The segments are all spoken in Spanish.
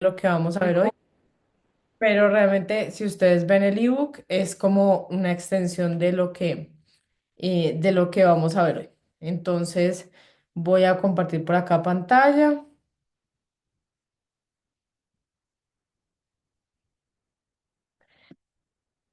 lo que vamos a ver hoy, pero realmente si ustedes ven el ebook es como una extensión de lo que vamos a ver hoy. Entonces voy a compartir por acá pantalla.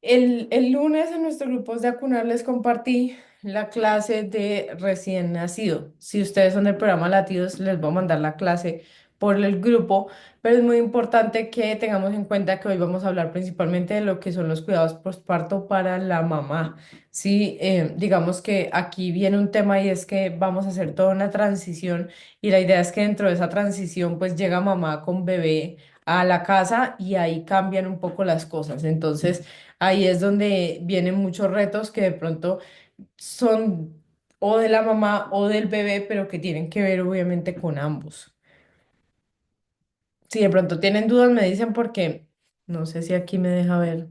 El lunes en nuestro grupo de Acunar les compartí la clase de recién nacido. Si ustedes son del programa Latidos, les voy a mandar la clase por el grupo, pero es muy importante que tengamos en cuenta que hoy vamos a hablar principalmente de lo que son los cuidados postparto para la mamá. Sí, digamos que aquí viene un tema y es que vamos a hacer toda una transición y la idea es que dentro de esa transición pues llega mamá con bebé a la casa y ahí cambian un poco las cosas. Entonces, ahí es donde vienen muchos retos que de pronto son o de la mamá o del bebé, pero que tienen que ver obviamente con ambos. Si de pronto tienen dudas, me dicen porque no sé si aquí me deja ver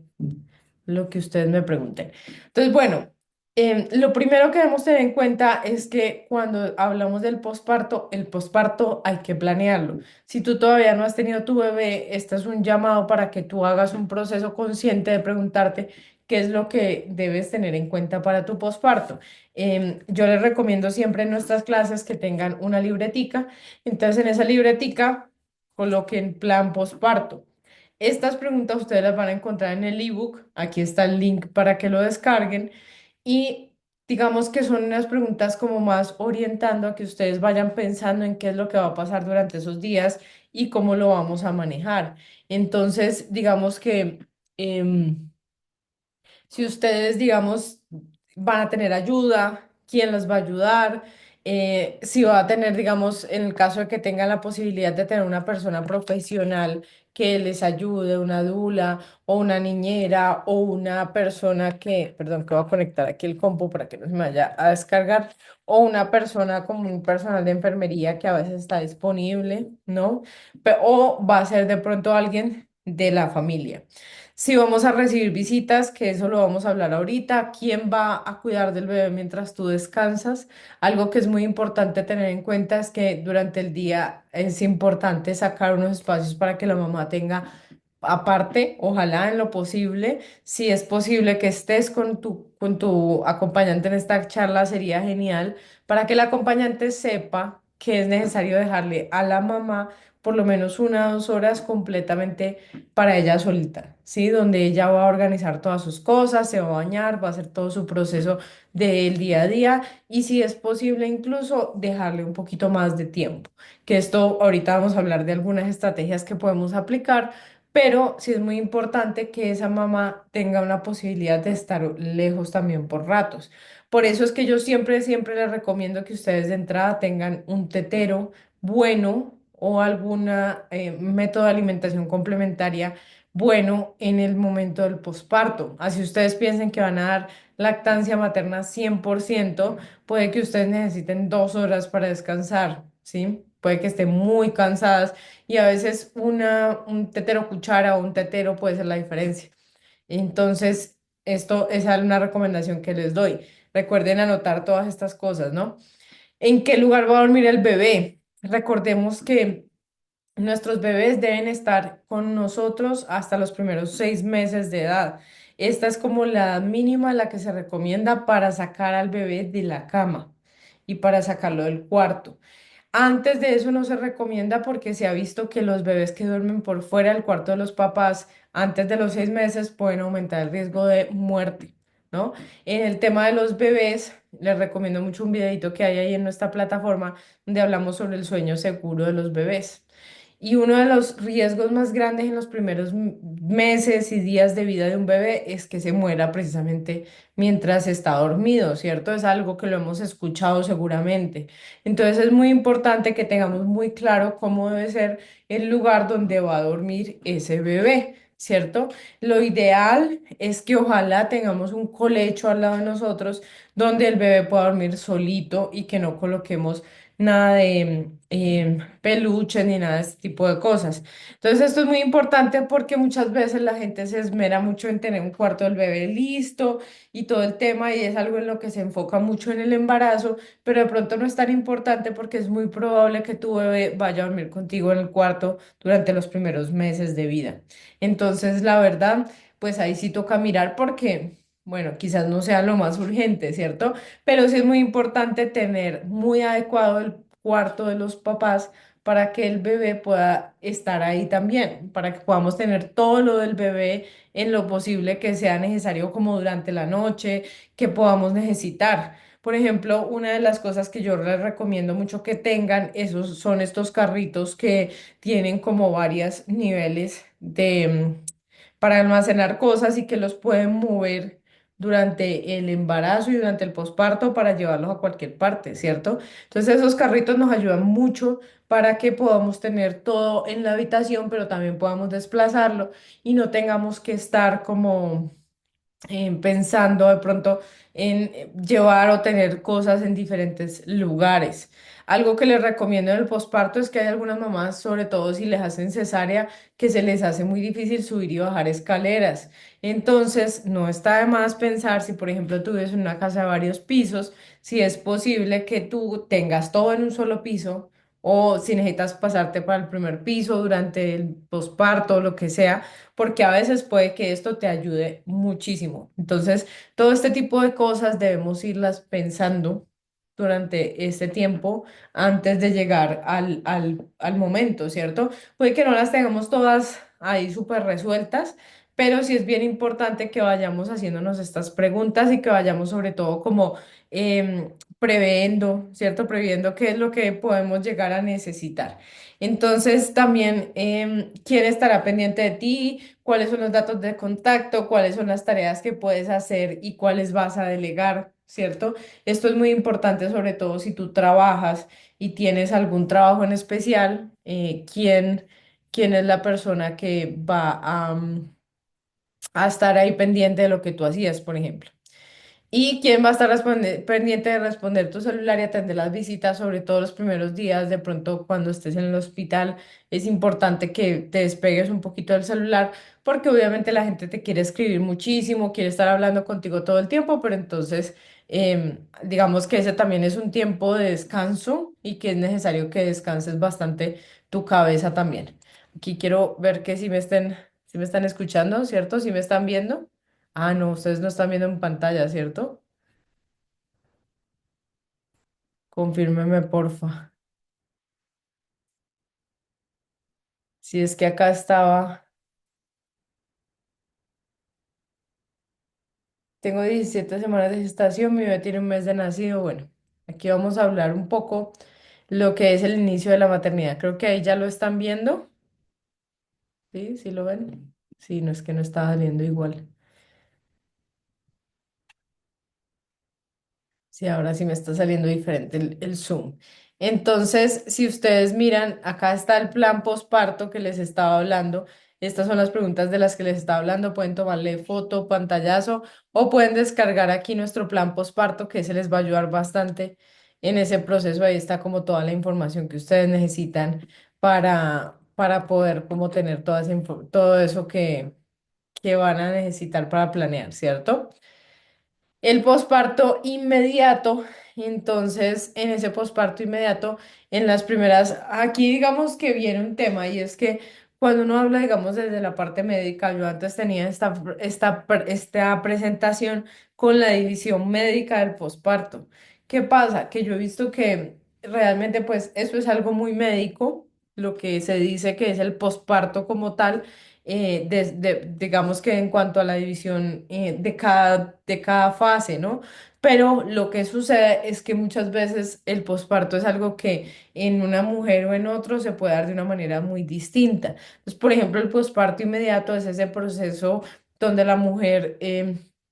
lo que ustedes me pregunten. Entonces, bueno, lo primero que debemos tener en cuenta es que cuando hablamos del posparto, el posparto hay que planearlo. Si tú todavía no has tenido tu bebé, este es un llamado para que tú hagas un proceso consciente de preguntarte qué es lo que debes tener en cuenta para tu posparto. Yo les recomiendo siempre en nuestras clases que tengan una libretica. Entonces, en esa libretica coloquen plan posparto. Estas preguntas ustedes las van a encontrar en el ebook. Aquí está el link para que lo descarguen. Y digamos que son unas preguntas como más orientando a que ustedes vayan pensando en qué es lo que va a pasar durante esos días y cómo lo vamos a manejar. Entonces, digamos que si ustedes, digamos, van a tener ayuda, quién los va a ayudar, si va a tener, digamos, en el caso de que tengan la posibilidad de tener una persona profesional que les ayude, una dula o una niñera o una persona que, perdón, que voy a conectar aquí el compu para que no se me vaya a descargar, o una persona como un personal de enfermería que a veces está disponible, ¿no? O va a ser de pronto alguien de la familia. Si vamos a recibir visitas, que eso lo vamos a hablar ahorita, ¿quién va a cuidar del bebé mientras tú descansas? Algo que es muy importante tener en cuenta es que durante el día es importante sacar unos espacios para que la mamá tenga aparte, ojalá en lo posible, si es posible que estés con tu acompañante en esta charla, sería genial para que el acompañante sepa que es necesario dejarle a la mamá por lo menos 1 o 2 horas completamente para ella solita, ¿sí? Donde ella va a organizar todas sus cosas, se va a bañar, va a hacer todo su proceso del día a día y si es posible incluso dejarle un poquito más de tiempo. Que esto ahorita vamos a hablar de algunas estrategias que podemos aplicar, pero sí es muy importante que esa mamá tenga una posibilidad de estar lejos también por ratos. Por eso es que yo siempre les recomiendo que ustedes de entrada tengan un tetero bueno o alguna método de alimentación complementaria bueno en el momento del posparto. Así ustedes piensen que van a dar lactancia materna 100%, puede que ustedes necesiten 2 horas para descansar, ¿sí? Puede que estén muy cansadas y a veces un tetero cuchara o un tetero puede ser la diferencia. Entonces, esto es una recomendación que les doy. Recuerden anotar todas estas cosas, ¿no? ¿En qué lugar va a dormir el bebé? Recordemos que nuestros bebés deben estar con nosotros hasta los primeros 6 meses de edad. Esta es como la edad mínima a la que se recomienda para sacar al bebé de la cama y para sacarlo del cuarto. Antes de eso no se recomienda porque se ha visto que los bebés que duermen por fuera del cuarto de los papás antes de los 6 meses pueden aumentar el riesgo de muerte, ¿no? En el tema de los bebés, les recomiendo mucho un videito que hay ahí en nuestra plataforma donde hablamos sobre el sueño seguro de los bebés. Y uno de los riesgos más grandes en los primeros meses y días de vida de un bebé es que se muera precisamente mientras está dormido, ¿cierto? Es algo que lo hemos escuchado seguramente. Entonces es muy importante que tengamos muy claro cómo debe ser el lugar donde va a dormir ese bebé, ¿cierto? Lo ideal es que ojalá tengamos un colecho al lado de nosotros donde el bebé pueda dormir solito y que no coloquemos nada de peluches ni nada de este tipo de cosas. Entonces esto es muy importante porque muchas veces la gente se esmera mucho en tener un cuarto del bebé listo y todo el tema y es algo en lo que se enfoca mucho en el embarazo, pero de pronto no es tan importante porque es muy probable que tu bebé vaya a dormir contigo en el cuarto durante los primeros meses de vida. Entonces, la verdad, pues ahí sí toca mirar porque, bueno, quizás no sea lo más urgente, ¿cierto? Pero sí es muy importante tener muy adecuado el cuarto de los papás para que el bebé pueda estar ahí también, para que podamos tener todo lo del bebé en lo posible que sea necesario como durante la noche, que podamos necesitar. Por ejemplo, una de las cosas que yo les recomiendo mucho que tengan, esos son estos carritos que tienen como varios niveles de para almacenar cosas y que los pueden mover durante el embarazo y durante el posparto para llevarlos a cualquier parte, ¿cierto? Entonces esos carritos nos ayudan mucho para que podamos tener todo en la habitación, pero también podamos desplazarlo y no tengamos que estar como pensando de pronto en llevar o tener cosas en diferentes lugares. Algo que les recomiendo en el posparto es que hay algunas mamás, sobre todo si les hacen cesárea, que se les hace muy difícil subir y bajar escaleras. Entonces, no está de más pensar si, por ejemplo, tú vives en una casa de varios pisos, si es posible que tú tengas todo en un solo piso o si necesitas pasarte para el primer piso durante el posparto o lo que sea porque a veces puede que esto te ayude muchísimo. Entonces, todo este tipo de cosas debemos irlas pensando durante este tiempo antes de llegar al momento, ¿cierto? Puede que no las tengamos todas ahí súper resueltas, pero sí es bien importante que vayamos haciéndonos estas preguntas y que vayamos sobre todo como previendo, ¿cierto? Previendo qué es lo que podemos llegar a necesitar. Entonces, también, ¿quién estará pendiente de ti? ¿Cuáles son los datos de contacto? ¿Cuáles son las tareas que puedes hacer y cuáles vas a delegar? ¿Cierto? Esto es muy importante, sobre todo si tú trabajas y tienes algún trabajo en especial, quién es la persona que va a estar ahí pendiente de lo que tú hacías, por ejemplo. ¿Y quién va a estar pendiente de responder tu celular y atender las visitas, sobre todo los primeros días? De pronto, cuando estés en el hospital, es importante que te despegues un poquito del celular, porque obviamente la gente te quiere escribir muchísimo, quiere estar hablando contigo todo el tiempo, pero entonces, digamos que ese también es un tiempo de descanso y que es necesario que descanses bastante tu cabeza también. Aquí quiero ver que si me están escuchando, ¿cierto? Si me están viendo. Ah, no, ustedes no están viendo en pantalla, ¿cierto? Confírmeme, porfa. Si es que acá estaba, tengo 17 semanas de gestación, mi bebé tiene un mes de nacido. Bueno, aquí vamos a hablar un poco lo que es el inicio de la maternidad. Creo que ahí ya lo están viendo. ¿Sí? ¿Sí lo ven? Sí, no es que no está saliendo igual. Sí, ahora sí me está saliendo diferente el Zoom. Entonces, si ustedes miran, acá está el plan posparto que les estaba hablando. Estas son las preguntas de las que les estaba hablando. Pueden tomarle foto, pantallazo o pueden descargar aquí nuestro plan posparto que se les va a ayudar bastante en ese proceso. Ahí está como toda la información que ustedes necesitan para poder como tener todo eso que van a necesitar para planear, ¿cierto? El posparto inmediato, entonces en ese posparto inmediato, en las primeras, aquí digamos que viene un tema y es que cuando uno habla, digamos, desde la parte médica, yo antes tenía esta presentación con la división médica del posparto. ¿Qué pasa? Que yo he visto que realmente pues eso es algo muy médico, lo que se dice que es el posparto como tal digamos que en cuanto a la división de cada fase, ¿no? Pero lo que sucede es que muchas veces el posparto es algo que en una mujer o en otro se puede dar de una manera muy distinta. Entonces, por ejemplo, el posparto inmediato es ese proceso donde la mujer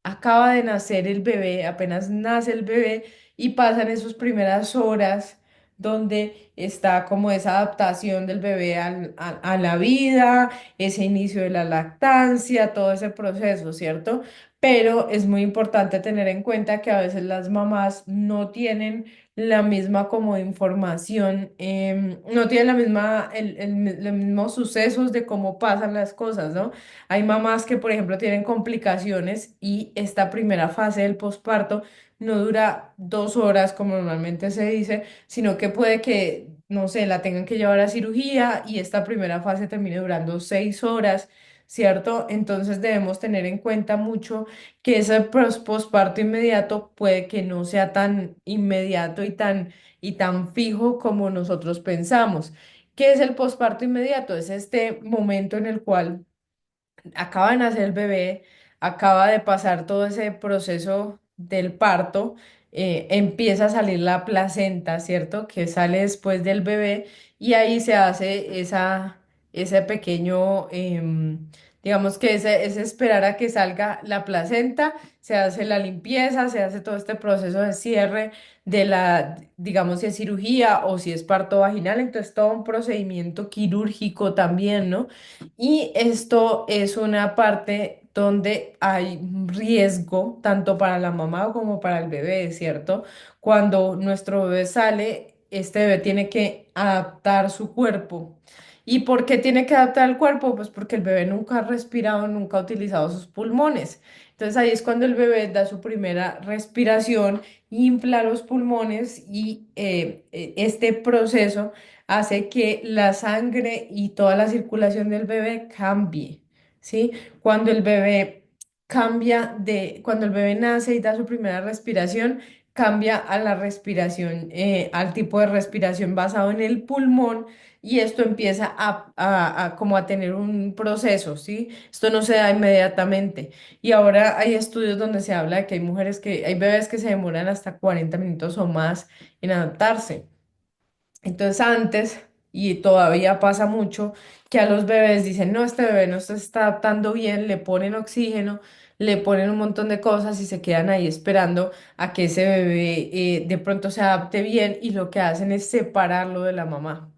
acaba de nacer el bebé, apenas nace el bebé y pasan esas primeras horas donde está como esa adaptación del bebé a la vida, ese inicio de la lactancia, todo ese proceso, ¿cierto? pero es muy importante tener en cuenta que a veces las mamás no tienen la misma como información, no tienen la misma, los mismos sucesos de cómo pasan las cosas, ¿no? Hay mamás que, por ejemplo, tienen complicaciones y esta primera fase del posparto no dura 2 horas como normalmente se dice, sino que puede que, no sé, la tengan que llevar a cirugía y esta primera fase termine durando 6 horas. ¿Cierto? Entonces debemos tener en cuenta mucho que ese posparto inmediato puede que no sea tan inmediato y tan fijo como nosotros pensamos. ¿Qué es el posparto inmediato? Es este momento en el cual acaba de nacer el bebé, acaba de pasar todo ese proceso del parto, empieza a salir la placenta, ¿cierto? Que sale después del bebé y ahí se hace ese pequeño, digamos que ese esperar a que salga la placenta, se hace la limpieza, se hace todo este proceso de cierre de digamos, si es cirugía o si es parto vaginal, entonces todo un procedimiento quirúrgico también, ¿no? Y esto es una parte donde hay riesgo tanto para la mamá como para el bebé, ¿cierto? Cuando nuestro bebé sale, este bebé tiene que adaptar su cuerpo. ¿Y por qué tiene que adaptar el cuerpo? Pues porque el bebé nunca ha respirado, nunca ha utilizado sus pulmones. Entonces ahí es cuando el bebé da su primera respiración, infla los pulmones y este proceso hace que la sangre y toda la circulación del bebé cambie, ¿sí? Cuando el bebé cuando el bebé nace y da su primera respiración, cambia a la respiración, al tipo de respiración basado en el pulmón y esto empieza como a tener un proceso, ¿sí? Esto no se da inmediatamente. Y ahora hay estudios donde se habla de que hay bebés que se demoran hasta 40 minutos o más en adaptarse. Entonces antes, y todavía pasa mucho, que a los bebés dicen, no, este bebé no se está adaptando bien, le ponen oxígeno, le ponen un montón de cosas y se quedan ahí esperando a que ese bebé de pronto se adapte bien y lo que hacen es separarlo de la mamá.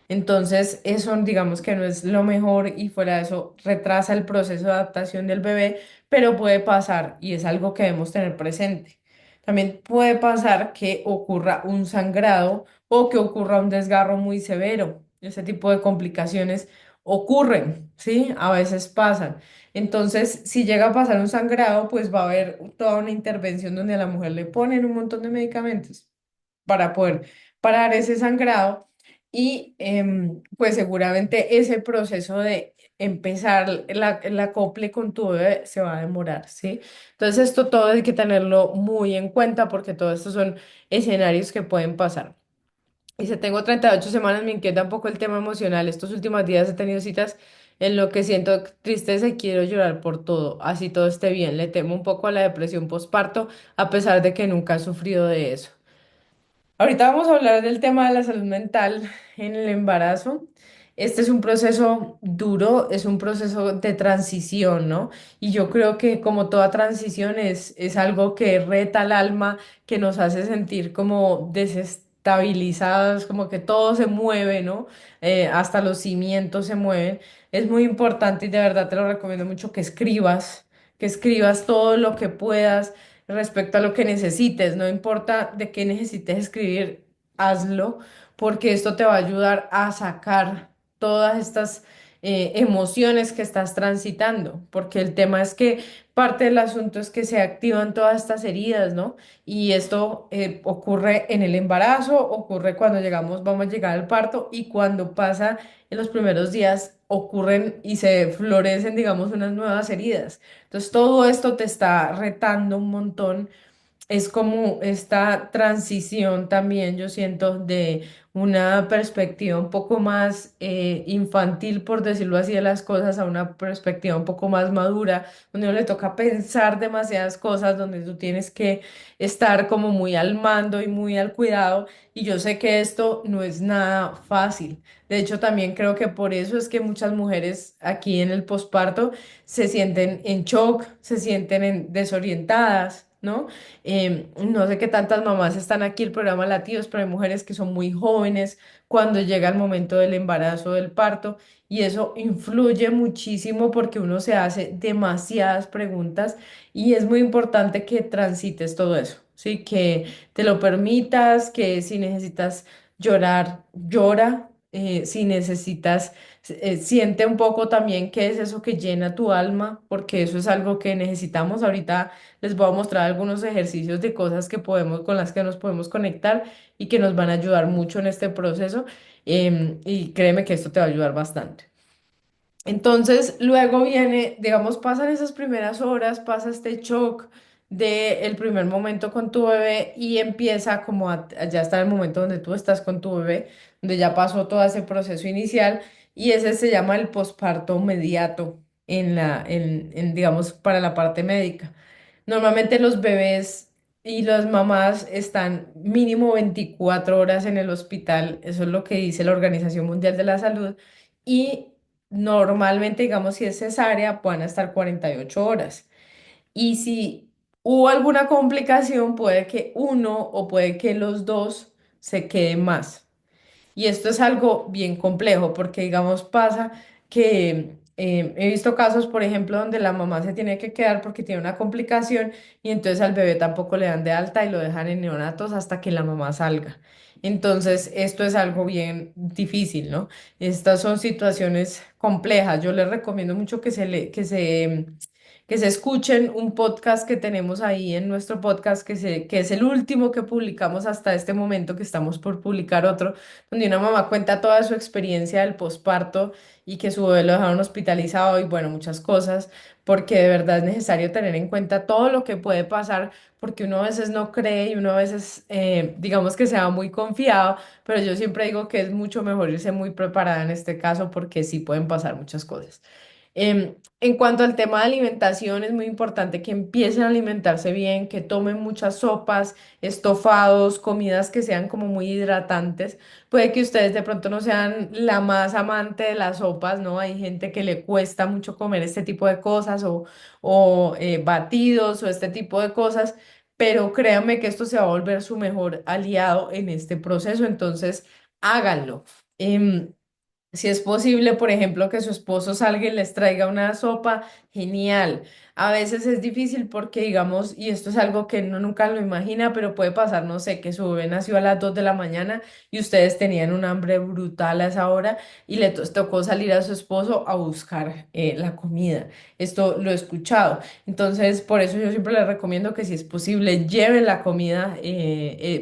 Entonces, eso digamos que no es lo mejor y fuera de eso retrasa el proceso de adaptación del bebé, pero puede pasar y es algo que debemos tener presente. También puede pasar que ocurra un sangrado o que ocurra un desgarro muy severo. Ese tipo de complicaciones ocurren, ¿sí? A veces pasan. Entonces, si llega a pasar un sangrado, pues va a haber toda una intervención donde a la mujer le ponen un montón de medicamentos para poder parar ese sangrado y pues seguramente ese proceso de empezar el acople con tu bebé se va a demorar, ¿sí? Entonces esto todo hay que tenerlo muy en cuenta porque todos estos son escenarios que pueden pasar. Y si tengo 38 semanas, me inquieta un poco el tema emocional. Estos últimos días he tenido citas en lo que siento tristeza y quiero llorar por todo, así todo esté bien. Le temo un poco a la depresión postparto, a pesar de que nunca he sufrido de eso. Ahorita vamos a hablar del tema de la salud mental en el embarazo. Este es un proceso duro, es un proceso de transición, ¿no? Y yo creo que como toda transición es algo que reta al alma, que nos hace sentir como desestabilizados, como que todo se mueve, ¿no? Hasta los cimientos se mueven. Es muy importante y de verdad te lo recomiendo mucho que escribas todo lo que puedas respecto a lo que necesites, no importa de qué necesites escribir, hazlo, porque esto te va a ayudar a sacar todas estas emociones que estás transitando, porque el tema es que parte del asunto es que se activan todas estas heridas, ¿no? Y esto ocurre en el embarazo, ocurre cuando vamos a llegar al parto y cuando pasa en los primeros días ocurren y se florecen, digamos, unas nuevas heridas. Entonces, todo esto te está retando un montón. Es como esta transición también, yo siento, de una perspectiva un poco más infantil, por decirlo así, de las cosas, a una perspectiva un poco más madura, donde uno le toca pensar demasiadas cosas, donde tú tienes que estar como muy al mando y muy al cuidado. Y yo sé que esto no es nada fácil. De hecho, también creo que por eso es que muchas mujeres aquí en el posparto se sienten en shock, se sienten desorientadas, ¿no? No sé qué tantas mamás están aquí, el programa Latidos, pero hay mujeres que son muy jóvenes cuando llega el momento del embarazo, del parto, y eso influye muchísimo porque uno se hace demasiadas preguntas y es muy importante que transites todo eso, ¿sí? Que te lo permitas, que si necesitas llorar, llora, si necesitas, siente un poco también qué es eso que llena tu alma, porque eso es algo que necesitamos. Ahorita les voy a mostrar algunos ejercicios de cosas que podemos, con las que nos podemos conectar y que nos van a ayudar mucho en este proceso. Y créeme que esto te va a ayudar bastante. Entonces, luego viene, digamos, pasan esas primeras horas, pasa este shock del primer momento con tu bebé y empieza como ya está el momento donde tú estás con tu bebé, donde ya pasó todo ese proceso inicial y ese se llama el posparto mediato digamos, para la parte médica. Normalmente los bebés y las mamás están mínimo 24 horas en el hospital, eso es lo que dice la Organización Mundial de la Salud, y normalmente, digamos, si es cesárea, van a estar 48 horas. Y si hubo alguna complicación, puede que uno o puede que los dos se queden más. Y esto es algo bien complejo porque, digamos, pasa que he visto casos, por ejemplo, donde la mamá se tiene que quedar porque tiene una complicación y entonces al bebé tampoco le dan de alta y lo dejan en neonatos hasta que la mamá salga. Entonces, esto es algo bien difícil, ¿no? Estas son situaciones complejas. Yo les recomiendo mucho que se escuchen un podcast que tenemos ahí en nuestro podcast, que es el último que publicamos hasta este momento, que estamos por publicar otro donde una mamá cuenta toda su experiencia del posparto y que su bebé lo dejaron hospitalizado y bueno, muchas cosas, porque de verdad es necesario tener en cuenta todo lo que puede pasar, porque uno a veces no cree y uno a veces, digamos que se va muy confiado, pero yo siempre digo que es mucho mejor irse muy preparada en este caso porque sí pueden pasar muchas cosas. En cuanto al tema de alimentación, es muy importante que empiecen a alimentarse bien, que tomen muchas sopas, estofados, comidas que sean como muy hidratantes. Puede que ustedes de pronto no sean la más amante de las sopas, ¿no? Hay gente que le cuesta mucho comer este tipo de cosas o batidos o este tipo de cosas, pero créanme que esto se va a volver su mejor aliado en este proceso, entonces háganlo. Si es posible, por ejemplo, que su esposo salga y les traiga una sopa, genial. A veces es difícil porque, digamos, y esto es algo que uno nunca lo imagina, pero puede pasar, no sé, que su bebé nació a las 2 de la mañana y ustedes tenían un hambre brutal a esa hora y le tocó salir a su esposo a buscar la comida. Esto lo he escuchado. Entonces, por eso yo siempre les recomiendo que si es posible, lleven la comida,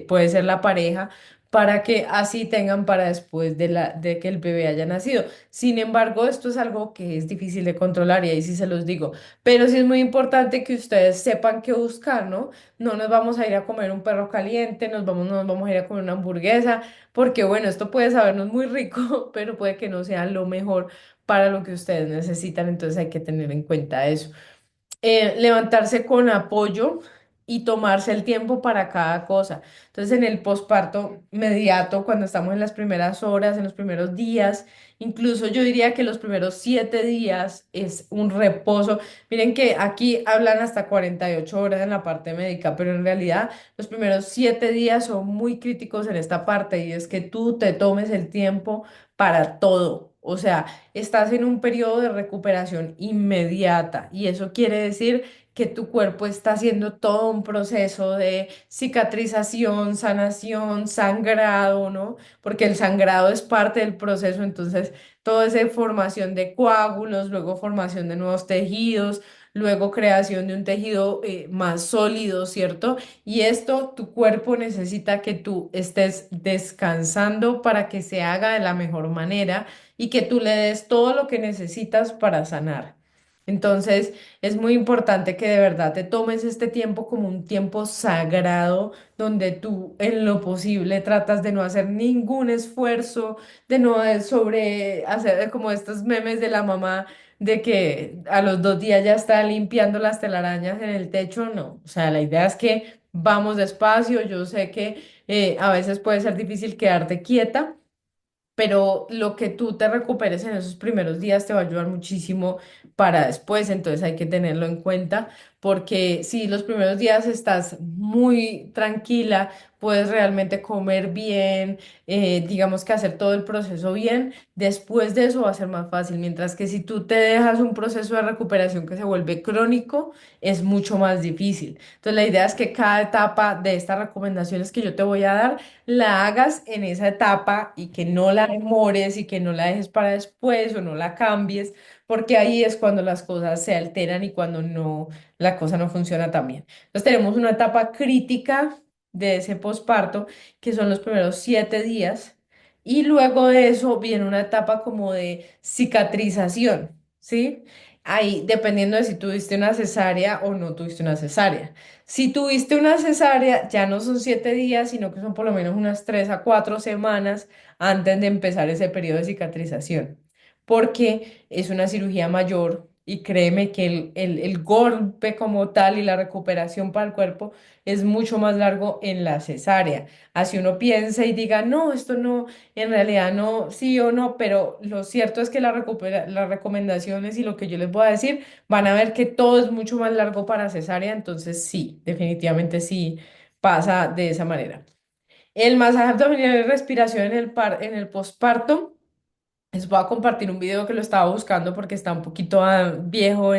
puede ser la pareja para que así tengan para después de que el bebé haya nacido. Sin embargo, esto es algo que es difícil de controlar y ahí sí se los digo. Pero sí es muy importante que ustedes sepan qué buscar, ¿no? No nos vamos a ir a comer un perro caliente, no nos vamos a ir a comer una hamburguesa, porque bueno, esto puede sabernos muy rico, pero puede que no sea lo mejor para lo que ustedes necesitan, entonces hay que tener en cuenta eso. Levantarse con apoyo y tomarse el tiempo para cada cosa. Entonces, en el posparto inmediato, cuando estamos en las primeras horas, en los primeros días, incluso yo diría que los primeros 7 días es un reposo. Miren que aquí hablan hasta 48 horas en la parte médica, pero en realidad los primeros 7 días son muy críticos en esta parte y es que tú te tomes el tiempo para todo. O sea, estás en un periodo de recuperación inmediata y eso quiere decir que tu cuerpo está haciendo todo un proceso de cicatrización, sanación, sangrado, ¿no? Porque el sangrado es parte del proceso, entonces toda esa formación de coágulos, luego formación de nuevos tejidos, luego creación de un tejido más sólido, ¿cierto? Y esto tu cuerpo necesita que tú estés descansando para que se haga de la mejor manera y que tú le des todo lo que necesitas para sanar. Entonces, es muy importante que de verdad te tomes este tiempo como un tiempo sagrado, donde tú en lo posible tratas de no hacer ningún esfuerzo, de no sobre hacer como estos memes de la mamá de que a los 2 días ya está limpiando las telarañas en el techo. No, o sea, la idea es que vamos despacio. Yo sé que a veces puede ser difícil quedarte quieta, pero lo que tú te recuperes en esos primeros días te va a ayudar muchísimo para después, entonces hay que tenerlo en cuenta porque si los primeros días estás muy tranquila, puedes realmente comer bien, digamos que hacer todo el proceso bien, después de eso va a ser más fácil, mientras que si tú te dejas un proceso de recuperación que se vuelve crónico, es mucho más difícil. Entonces la idea es que cada etapa de estas recomendaciones que yo te voy a dar, la hagas en esa etapa y que no la demores y que no la dejes para después o no la cambies, porque ahí es cuando las cosas se alteran y cuando no, la cosa no funciona tan bien. Entonces tenemos una etapa crítica de ese posparto, que son los primeros 7 días, y luego de eso viene una etapa como de cicatrización, ¿sí? Ahí, dependiendo de si tuviste una cesárea o no tuviste una cesárea. Si tuviste una cesárea, ya no son 7 días, sino que son por lo menos unas 3 a 4 semanas antes de empezar ese periodo de cicatrización, porque es una cirugía mayor y créeme que el golpe como tal y la recuperación para el cuerpo es mucho más largo en la cesárea. Así uno piensa y diga, no, esto no, en realidad no, sí o no, pero lo cierto es que las recomendaciones y lo que yo les voy a decir van a ver que todo es mucho más largo para cesárea, entonces sí, definitivamente sí pasa de esa manera. El masaje abdominal y respiración en el posparto. Les voy a compartir un video que lo estaba buscando porque está un poquito viejo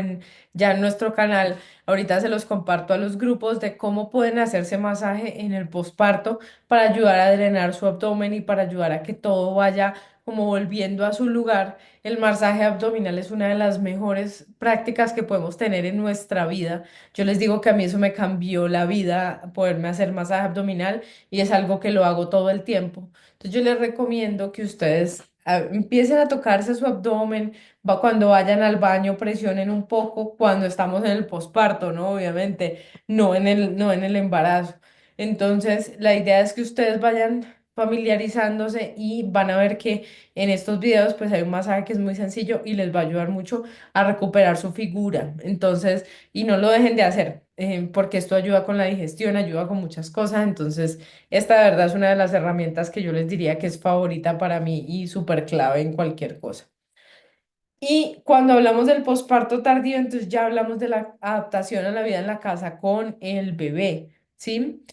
ya en nuestro canal. Ahorita se los comparto a los grupos de cómo pueden hacerse masaje en el posparto para ayudar a drenar su abdomen y para ayudar a que todo vaya como volviendo a su lugar. El masaje abdominal es una de las mejores prácticas que podemos tener en nuestra vida. Yo les digo que a mí eso me cambió la vida, poderme hacer masaje abdominal, y es algo que lo hago todo el tiempo. Entonces yo les recomiendo que ustedes empiecen a tocarse su abdomen, cuando vayan al baño presionen un poco cuando estamos en el posparto, ¿no? Obviamente, no en el embarazo. Entonces, la idea es que ustedes vayan familiarizándose y van a ver que en estos videos pues hay un masaje que es muy sencillo y les va a ayudar mucho a recuperar su figura. Entonces, y no lo dejen de hacer, porque esto ayuda con la digestión, ayuda con muchas cosas. Entonces, esta de verdad es una de las herramientas que yo les diría que es favorita para mí y súper clave en cualquier cosa. Y cuando hablamos del posparto tardío, entonces ya hablamos de la adaptación a la vida en la casa con el bebé, ¿sí?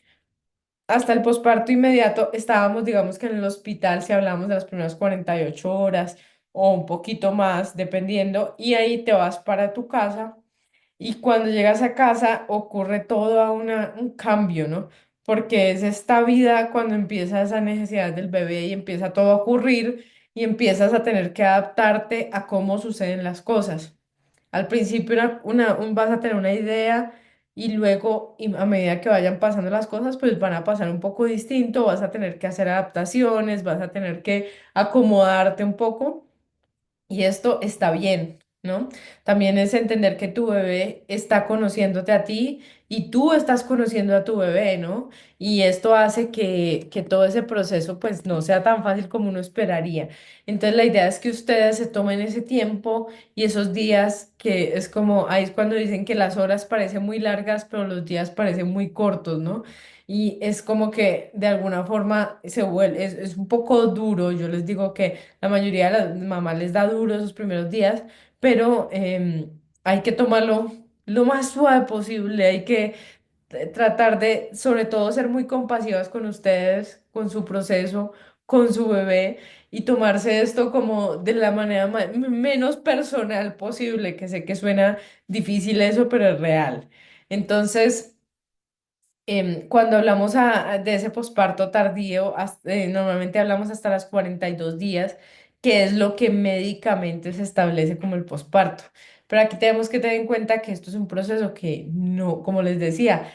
Hasta el posparto inmediato estábamos, digamos que en el hospital, si hablamos de las primeras 48 horas o un poquito más, dependiendo, y ahí te vas para tu casa y cuando llegas a casa ocurre todo un cambio, ¿no? Porque es esta vida cuando empieza esa necesidad del bebé y empieza todo a ocurrir y empiezas a tener que adaptarte a cómo suceden las cosas. Al principio vas a tener una idea y luego y a medida que vayan pasando las cosas, pues van a pasar un poco distinto, vas a tener que hacer adaptaciones, vas a tener que acomodarte un poco. Y esto está bien, ¿no? También es entender que tu bebé está conociéndote a ti y tú estás conociendo a tu bebé, ¿no? Y esto hace que todo ese proceso pues no sea tan fácil como uno esperaría. Entonces la idea es que ustedes se tomen ese tiempo y esos días que es como, ahí es cuando dicen que las horas parecen muy largas, pero los días parecen muy cortos, ¿no? Y es como que de alguna forma se vuelve, es un poco duro. Yo les digo que la mayoría de las mamás les da duro esos primeros días, pero hay que tomarlo lo más suave posible, hay que tratar de, sobre todo, ser muy compasivas con ustedes, con su proceso, con su bebé, y tomarse esto como de la manera menos personal posible, que sé que suena difícil eso, pero es real. Entonces, cuando hablamos de ese posparto tardío, normalmente hablamos hasta las 42 días, que es lo que médicamente se establece como el posparto. Pero aquí tenemos que tener en cuenta que esto es un proceso que no, como les decía,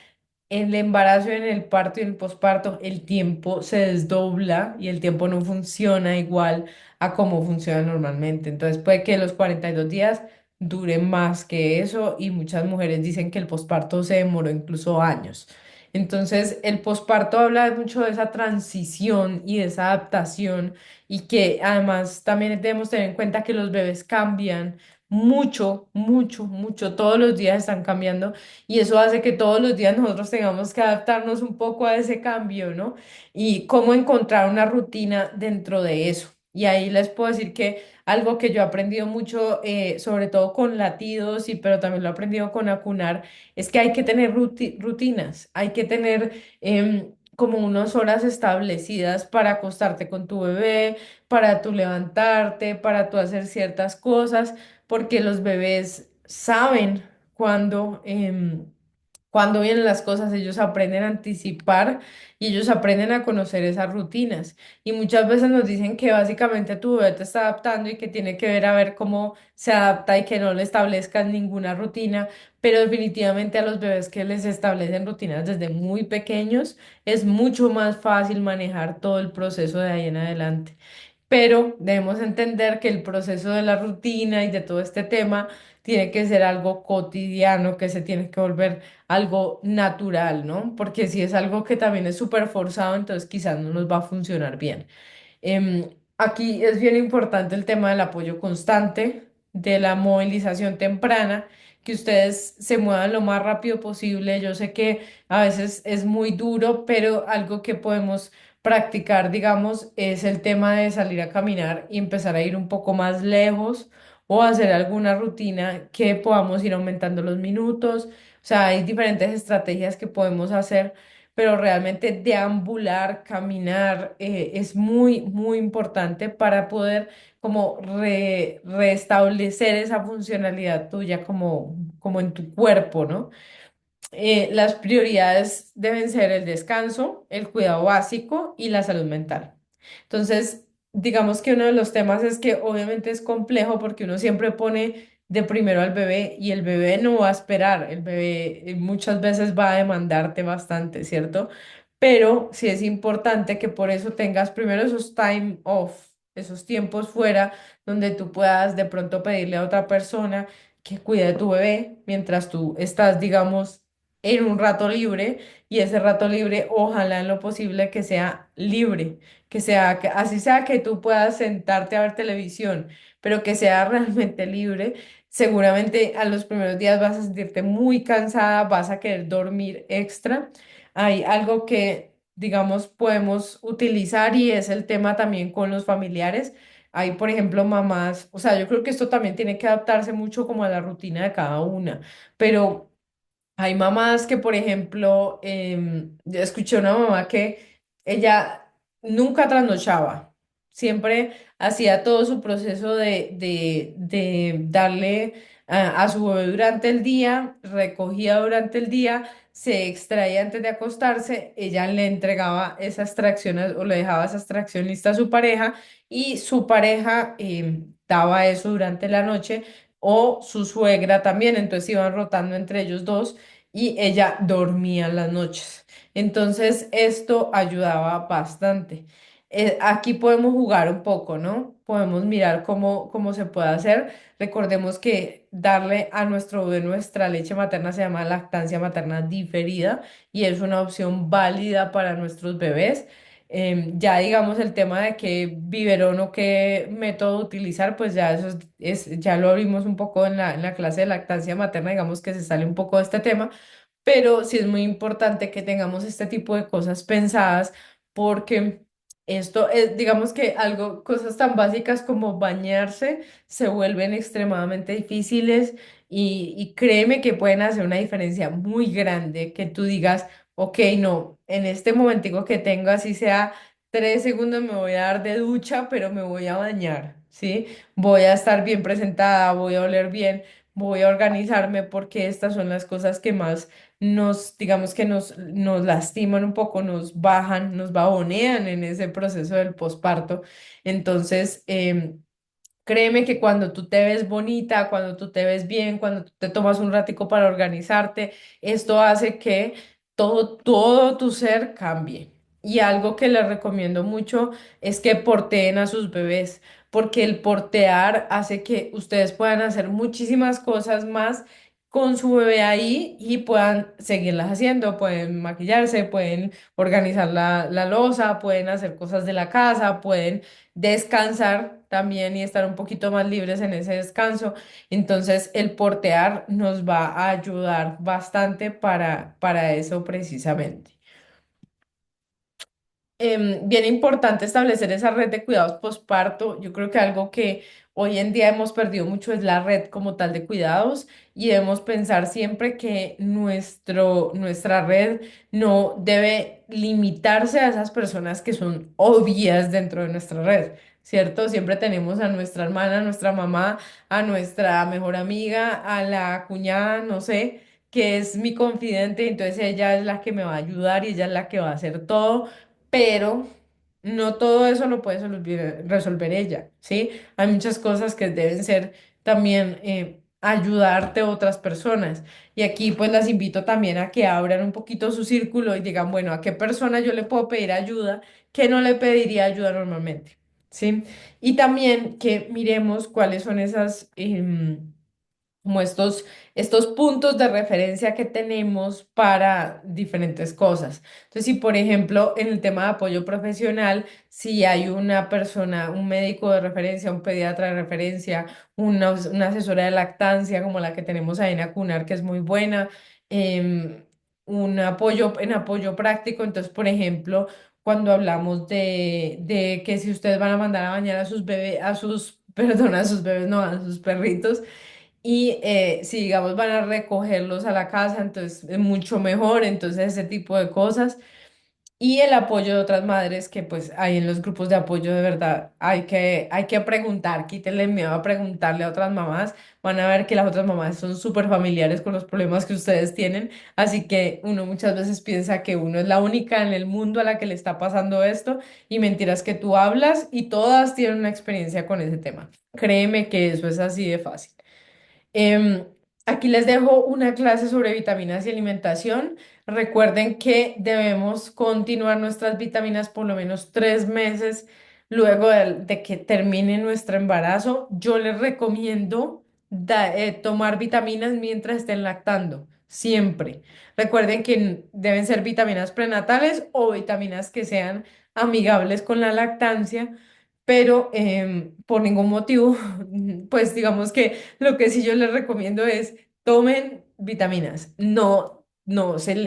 en el embarazo, en el parto y en el posparto, el tiempo se desdobla y el tiempo no funciona igual a como funciona normalmente. Entonces puede que los 42 días duren más que eso y muchas mujeres dicen que el posparto se demoró incluso años. Entonces, el posparto habla mucho de esa transición y de esa adaptación y que además también debemos tener en cuenta que los bebés cambian mucho, mucho, mucho. Todos los días están cambiando y eso hace que todos los días nosotros tengamos que adaptarnos un poco a ese cambio, ¿no? Y cómo encontrar una rutina dentro de eso. Y ahí les puedo decir que algo que yo he aprendido mucho, sobre todo con latidos, y pero también lo he aprendido con acunar, es que hay que tener rutinas, hay que tener como unas horas establecidas para acostarte con tu bebé, para tú levantarte, para tú hacer ciertas cosas, porque los bebés saben cuando, cuando vienen las cosas, ellos aprenden a anticipar y ellos aprenden a conocer esas rutinas. Y muchas veces nos dicen que básicamente tu bebé te está adaptando y que tiene que ver a ver cómo se adapta y que no le establezcas ninguna rutina, pero definitivamente a los bebés que les establecen rutinas desde muy pequeños es mucho más fácil manejar todo el proceso de ahí en adelante. Pero debemos entender que el proceso de la rutina y de todo este tema tiene que ser algo cotidiano, que se tiene que volver algo natural, ¿no? Porque si es algo que también es súper forzado, entonces quizás no nos va a funcionar bien. Aquí es bien importante el tema del apoyo constante, de la movilización temprana, que ustedes se muevan lo más rápido posible. Yo sé que a veces es muy duro, pero algo que podemos practicar, digamos, es el tema de salir a caminar y empezar a ir un poco más lejos o hacer alguna rutina que podamos ir aumentando los minutos. O sea, hay diferentes estrategias que podemos hacer, pero realmente deambular, caminar, es muy, muy importante para poder como restablecer esa funcionalidad tuya como en tu cuerpo, ¿no? Las prioridades deben ser el descanso, el cuidado básico y la salud mental. Entonces, digamos que uno de los temas es que obviamente es complejo porque uno siempre pone de primero al bebé y el bebé no va a esperar, el bebé muchas veces va a demandarte bastante, ¿cierto? Pero sí es importante que por eso tengas primero esos time off, esos tiempos fuera donde tú puedas de pronto pedirle a otra persona que cuide de tu bebé mientras tú estás, digamos, en un rato libre, y ese rato libre ojalá en lo posible que sea libre, que sea que así sea que tú puedas sentarte a ver televisión, pero que sea realmente libre. Seguramente a los primeros días vas a sentirte muy cansada, vas a querer dormir extra. Hay algo que, digamos, podemos utilizar y es el tema también con los familiares. Hay, por ejemplo, mamás, o sea, yo creo que esto también tiene que adaptarse mucho como a la rutina de cada una, pero hay mamás que, por ejemplo, yo escuché una mamá que ella nunca trasnochaba, siempre hacía todo su proceso de darle a su bebé durante el día, recogía durante el día, se extraía antes de acostarse, ella le entregaba esa extracción o le dejaba esa extracción lista a su pareja y su pareja daba eso durante la noche o su suegra también, entonces iban rotando entre ellos dos y ella dormía en las noches. Entonces, esto ayudaba bastante. Aquí podemos jugar un poco, ¿no? Podemos mirar cómo se puede hacer. Recordemos que darle a nuestro bebé nuestra leche materna se llama lactancia materna diferida y es una opción válida para nuestros bebés. Ya digamos el tema de qué biberón o qué método utilizar, pues ya eso ya lo abrimos un poco en la clase de lactancia materna, digamos que se sale un poco de este tema, pero sí es muy importante que tengamos este tipo de cosas pensadas porque esto es, digamos que algo, cosas tan básicas como bañarse se vuelven extremadamente difíciles y créeme que pueden hacer una diferencia muy grande que tú digas, ok, no, en este momentico que tengo, así sea 3 segundos, me voy a dar de ducha, pero me voy a bañar, ¿sí? Voy a estar bien presentada, voy a oler bien, voy a organizarme porque estas son las cosas que más digamos que nos lastiman un poco, nos bajan, nos bajonean en ese proceso del posparto. Entonces, créeme que cuando tú te ves bonita, cuando tú te ves bien, cuando tú te tomas un ratico para organizarte, esto hace que todo tu ser cambie. Y algo que les recomiendo mucho es que porteen a sus bebés, porque el portear hace que ustedes puedan hacer muchísimas cosas más con su bebé ahí y puedan seguirlas haciendo, pueden maquillarse, pueden organizar la loza, pueden hacer cosas de la casa, pueden descansar también y estar un poquito más libres en ese descanso. Entonces, el portear nos va a ayudar bastante para eso precisamente. bien importante establecer esa red de cuidados posparto. Yo creo que algo que hoy en día hemos perdido mucho es la red como tal de cuidados y debemos pensar siempre que nuestra red no debe limitarse a esas personas que son obvias dentro de nuestra red, ¿cierto? Siempre tenemos a nuestra hermana, a nuestra mamá, a nuestra mejor amiga, a la cuñada, no sé, que es mi confidente, entonces ella es la que me va a ayudar y ella es la que va a hacer todo, pero no todo eso lo puede resolver ella, ¿sí? Hay muchas cosas que deben ser también ayudarte a otras personas. Y aquí pues las invito también a que abran un poquito su círculo y digan, bueno, ¿a qué persona yo le puedo pedir ayuda que no le pediría ayuda normalmente? ¿Sí? Y también que miremos cuáles son esas... como estos puntos de referencia que tenemos para diferentes cosas. Entonces, si por ejemplo en el tema de apoyo profesional, si hay una persona, un médico de referencia, un pediatra de referencia, una asesora de lactancia como la que tenemos ahí en Acunar, que es muy buena, un apoyo en apoyo práctico, entonces, por ejemplo, cuando hablamos de que si ustedes van a mandar a bañar a sus bebés, perdón, a sus bebés, no, a sus perritos, y si, digamos, van a recogerlos a la casa, entonces es mucho mejor, entonces ese tipo de cosas. Y el apoyo de otras madres que pues hay en los grupos de apoyo de verdad, hay que preguntar, quítenle el miedo a preguntarle a otras mamás, van a ver que las otras mamás son súper familiares con los problemas que ustedes tienen, así que uno muchas veces piensa que uno es la única en el mundo a la que le está pasando esto y mentiras que tú hablas y todas tienen una experiencia con ese tema. Créeme que eso es así de fácil. Em, Aquí les dejo una clase sobre vitaminas y alimentación. Recuerden que debemos continuar nuestras vitaminas por lo menos 3 meses luego de que termine nuestro embarazo. Yo les recomiendo tomar vitaminas mientras estén lactando, siempre. Recuerden que deben ser vitaminas prenatales o vitaminas que sean amigables con la lactancia, pero por ningún motivo, pues digamos que lo que sí yo les recomiendo es tomen vitaminas, no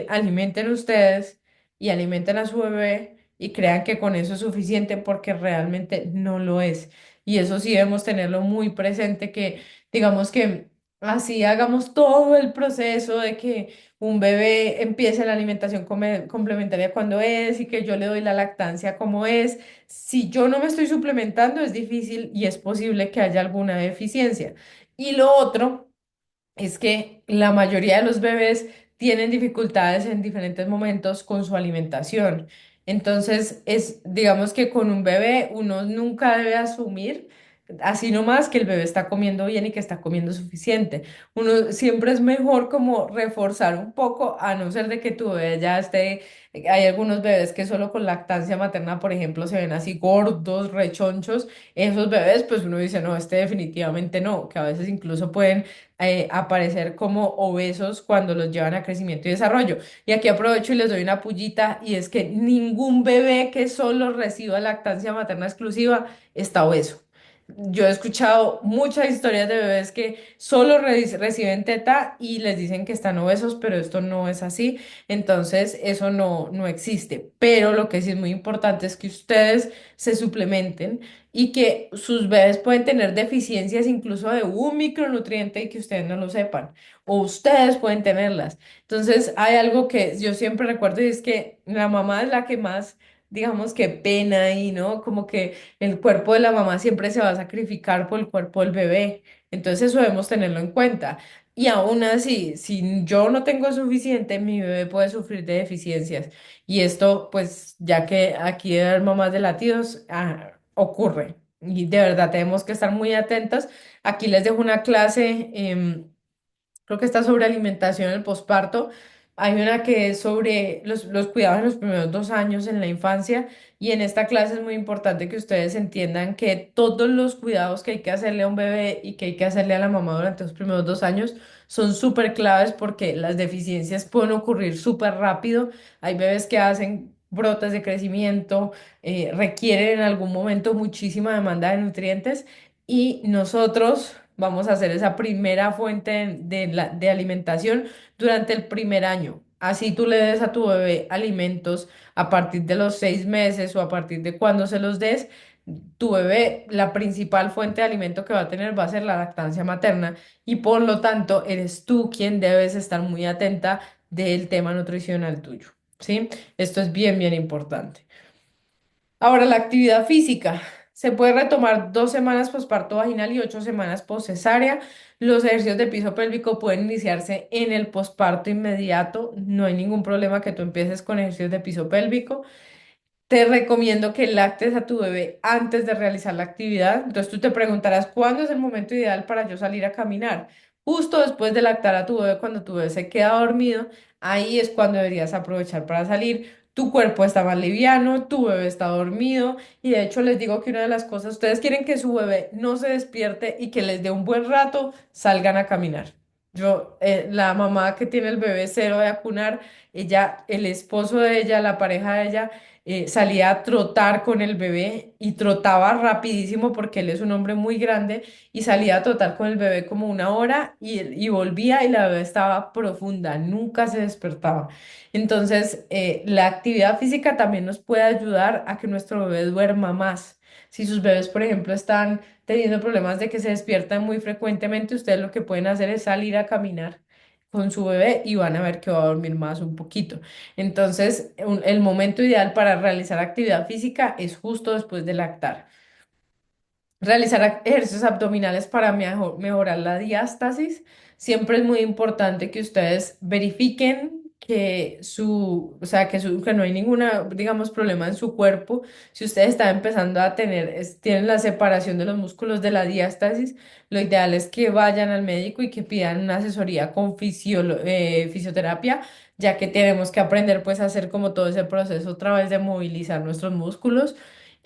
alimenten ustedes y alimenten a su bebé y crean que con eso es suficiente porque realmente no lo es. Y eso sí debemos tenerlo muy presente que digamos que así hagamos todo el proceso de que un bebé empiece la alimentación complementaria cuando es y que yo le doy la lactancia como es. Si yo no me estoy suplementando, es difícil y es posible que haya alguna deficiencia. Y lo otro es que la mayoría de los bebés tienen dificultades en diferentes momentos con su alimentación. Entonces, digamos que con un bebé uno nunca debe asumir así nomás que el bebé está comiendo bien y que está comiendo suficiente. Uno siempre es mejor como reforzar un poco, a no ser de que tu bebé ya esté, hay algunos bebés que solo con lactancia materna, por ejemplo, se ven así gordos, rechonchos. Esos bebés, pues uno dice, no, este definitivamente no, que a veces incluso pueden aparecer como obesos cuando los llevan a crecimiento y desarrollo. Y aquí aprovecho y les doy una pullita y es que ningún bebé que solo reciba lactancia materna exclusiva está obeso. Yo he escuchado muchas historias de bebés que solo reciben teta y les dicen que están obesos, pero esto no es así. Entonces, eso no existe. Pero lo que sí es muy importante es que ustedes se suplementen y que sus bebés pueden tener deficiencias incluso de un micronutriente y que ustedes no lo sepan, o ustedes pueden tenerlas. Entonces, hay algo que yo siempre recuerdo y es que la mamá es la que más, digamos que pena y, ¿no? Como que el cuerpo de la mamá siempre se va a sacrificar por el cuerpo del bebé. Entonces, eso debemos tenerlo en cuenta. Y aún así, si yo no tengo suficiente, mi bebé puede sufrir de deficiencias. Y esto, pues, ya que aquí debe haber mamás de latidos, ocurre. Y de verdad tenemos que estar muy atentas. Aquí les dejo una clase. Creo que está sobre alimentación en el posparto. Hay una que es sobre los cuidados en los primeros 2 años en la infancia. Y en esta clase es muy importante que ustedes entiendan que todos los cuidados que hay que hacerle a un bebé y que hay que hacerle a la mamá durante los primeros 2 años son súper claves porque las deficiencias pueden ocurrir súper rápido. Hay bebés que hacen brotes de crecimiento, requieren en algún momento muchísima demanda de nutrientes y nosotros vamos a hacer esa primera fuente de alimentación durante el primer año. Así tú le des a tu bebé alimentos a partir de los 6 meses o a partir de cuando se los des, tu bebé, la principal fuente de alimento que va a tener va a ser la lactancia materna y por lo tanto eres tú quien debes estar muy atenta del tema nutricional tuyo, ¿sí? Esto es bien, bien importante. Ahora, la actividad física. Se puede retomar 2 semanas posparto vaginal y 8 semanas poscesárea. Los ejercicios de piso pélvico pueden iniciarse en el posparto inmediato. No hay ningún problema que tú empieces con ejercicios de piso pélvico. Te recomiendo que lactes a tu bebé antes de realizar la actividad. Entonces tú te preguntarás, ¿cuándo es el momento ideal para yo salir a caminar? Justo después de lactar a tu bebé, cuando tu bebé se queda dormido, ahí es cuando deberías aprovechar para salir. Tu cuerpo está más liviano, tu bebé está dormido y de hecho les digo que una de las cosas, ustedes quieren que su bebé no se despierte y que les dé un buen rato, salgan a caminar. La mamá que tiene el bebé cero de acunar, ella, el esposo de ella, la pareja de ella, salía a trotar con el bebé y trotaba rapidísimo porque él es un hombre muy grande y salía a trotar con el bebé como 1 hora y volvía y la bebé estaba profunda, nunca se despertaba. Entonces, la actividad física también nos puede ayudar a que nuestro bebé duerma más. Si sus bebés, por ejemplo, están teniendo problemas de que se despiertan muy frecuentemente, ustedes lo que pueden hacer es salir a caminar con su bebé y van a ver que va a dormir más un poquito. Entonces, el momento ideal para realizar actividad física es justo después de lactar. Realizar ejercicios abdominales para mejorar la diástasis. Siempre es muy importante que ustedes verifiquen o sea, que no hay ninguna, digamos, problema en su cuerpo. Si ustedes están empezando a tener, tienen la separación de los músculos de la diástasis, lo ideal es que vayan al médico y que pidan una asesoría con fisioterapia, ya que tenemos que aprender pues a hacer como todo ese proceso otra vez de movilizar nuestros músculos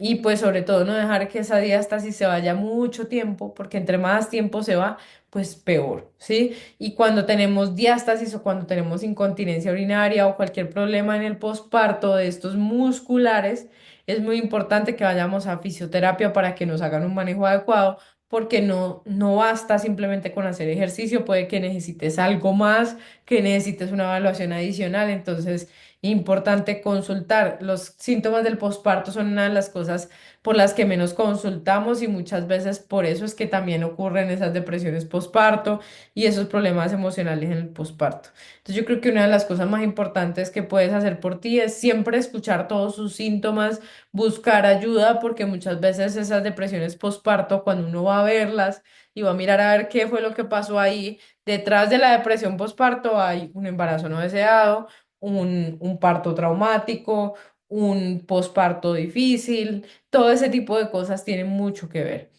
y pues sobre todo no dejar que esa diástasis se vaya mucho tiempo, porque entre más tiempo se va, pues peor, ¿sí? Y cuando tenemos diástasis o cuando tenemos incontinencia urinaria o cualquier problema en el posparto de estos musculares, es muy importante que vayamos a fisioterapia para que nos hagan un manejo adecuado, porque no basta simplemente con hacer ejercicio, puede que necesites algo más, que necesites una evaluación adicional, entonces importante consultar. Los síntomas del posparto son una de las cosas por las que menos consultamos y muchas veces por eso es que también ocurren esas depresiones posparto y esos problemas emocionales en el posparto. Entonces yo creo que una de las cosas más importantes que puedes hacer por ti es siempre escuchar todos sus síntomas, buscar ayuda, porque muchas veces esas depresiones posparto, cuando uno va a verlas y va a mirar a ver qué fue lo que pasó ahí, detrás de la depresión posparto hay un embarazo no deseado, un parto traumático, un posparto difícil, todo ese tipo de cosas tienen mucho que ver.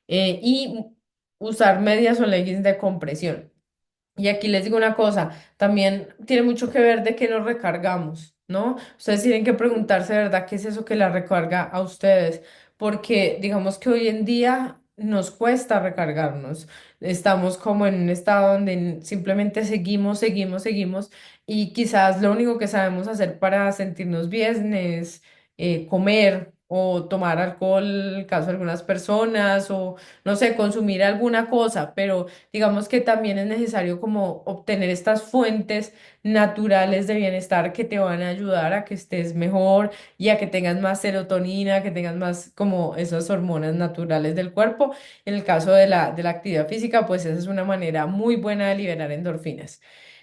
Y usar medias o leggings de compresión. Y aquí les digo una cosa, también tiene mucho que ver de que nos recargamos, ¿no? Ustedes tienen que preguntarse, ¿verdad? ¿Qué es eso que la recarga a ustedes? Porque digamos que hoy en día nos cuesta recargarnos. Estamos como en un estado donde simplemente seguimos, seguimos, seguimos y quizás lo único que sabemos hacer para sentirnos bien es comer o tomar alcohol, en el caso de algunas personas, o no sé, consumir alguna cosa, pero digamos que también es necesario como obtener estas fuentes naturales de bienestar que te van a ayudar a que estés mejor y a que tengas más serotonina, que tengas más como esas hormonas naturales del cuerpo. En el caso de la actividad física, pues esa es una manera muy buena de liberar endorfinas.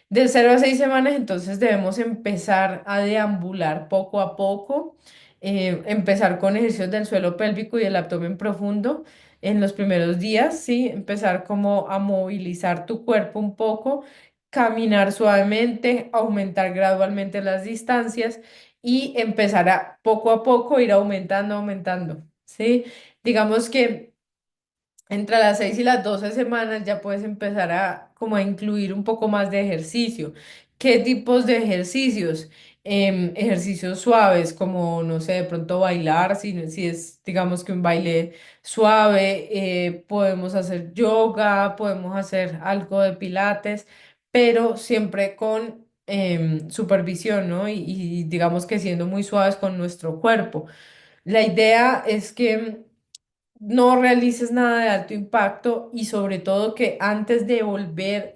De 0 a 6 semanas, entonces debemos empezar a deambular poco a poco, empezar con ejercicios del suelo pélvico y el abdomen profundo en los primeros días, ¿sí? Empezar como a movilizar tu cuerpo un poco, caminar suavemente, aumentar gradualmente las distancias y empezar a poco ir aumentando, aumentando, ¿sí? Digamos que entre las 6 y las 12 semanas ya puedes empezar a como a incluir un poco más de ejercicio. ¿Qué tipos de ejercicios? Ejercicios suaves, como, no sé, de pronto bailar, si es, digamos que un baile suave, podemos hacer yoga, podemos hacer algo de pilates, pero siempre con supervisión, ¿no? Y digamos que siendo muy suaves con nuestro cuerpo. La idea es que no realices nada de alto impacto y sobre todo que antes de volver